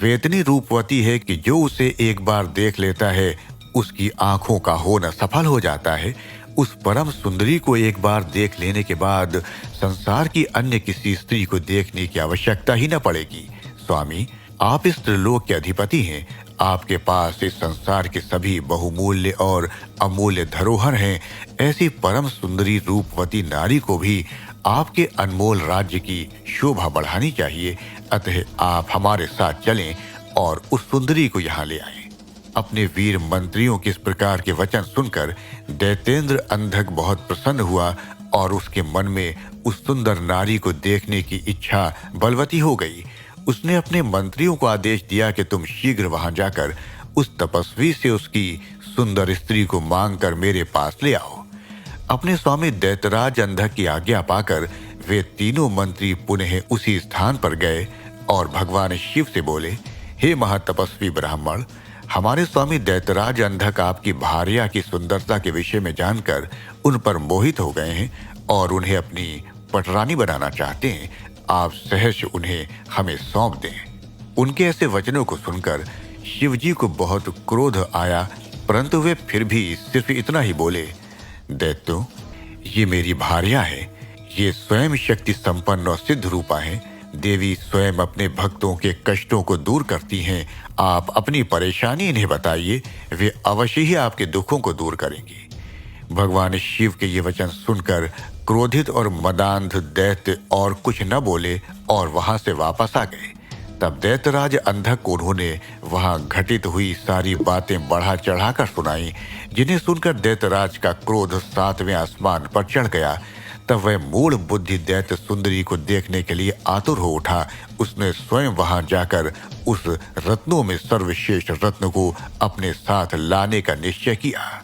वे इतनी रूपवती है कि जो उसे एक बार देख लेता है, उसकी आंखों का होना सफल हो जाता है। उस परम सुंदरी को एक बार देख लेने के बाद संसार की अन्य किसी स्त्री को देखने की आवश्यकता ही न पड़ेगी। स्वामी, आप इस त्रिलोक के अधिपति हैं। आपके पास इस संसार के सभी बहुमूल्य और अमूल्य धरोहर हैं। ऐसी परम सुंदरी रूपवती नारी को भी आपके अनमोल राज्य की शोभा बढ़ानी चाहिए। अतः आप हमारे साथ चलें और उस सुंदरी को यहाँ ले आएं। अपने वीर मंत्रियों के इस प्रकार के वचन सुनकर दैत्येंद्र अंधक बहुत प्रसन्न हुआ और उसके मन में उस सुंदर नारी को देखने की इच्छा बलवती हो गई। उसने अपने मंत्रियों को आदेश दिया कि तुम शीघ्र वहां जाकर उस तपस्वी से उसकी सुंदर स्त्री को मांगकर मेरे पास ले आओ। अपने स्वामी दैत्यराज अंधक की आज्ञा पाकर वे तीनों मंत्री पुनः उसी स्थान पर गए और भगवान शिव से बोले, हे महातपस्वी ब्राह्मण, हमारे स्वामी दैत्यराज अंधक आपकी भार्या की सुंदरता के विषय में जानकर उन पर मोहित हो गए हैं और उन्हें अपनी पटरानी बनाना चाहते हैं। आप सहर्ष उन्हें हमें सौंप दें। उनके ऐसे वचनों को सुनकर शिवजी को बहुत क्रोध आया, परंतु वे फिर भी सिर्फ इतना ही बोले, दैत्यो, ये मेरी भार्या है। ये स्वयं शक्ति संपन्न और सिद्ध रूपा है। देवी स्वयं अपने भक्तों के कष्टों को दूर करती हैं। आप अपनी परेशानी इन्हें बताइए, वे अवश्य ही आपके दुखों को दूर करेंगी। भगवान शिव के ये वचन सुनकर क्रोधित और मदांध दैत्य और कुछ न बोले और वहां से वापस आ गए। तब दैत्यराज अंधक को उन्होंने वहां घटित हुई सारी बातें बढ़ा चढ़ाकर सुनाई, जिन्हें सुनकर दैत्यराज का क्रोध 7वें आसमान पर चढ़ गया। तब वह मूढ़ बुद्धि दैत्य सुंदरी को देखने के लिए आतुर हो उठा। उसने स्वयं वहां जाकर उस रत्नों में सर्वश्रेष्ठ रत्न को अपने साथ लाने का निश्चय किया।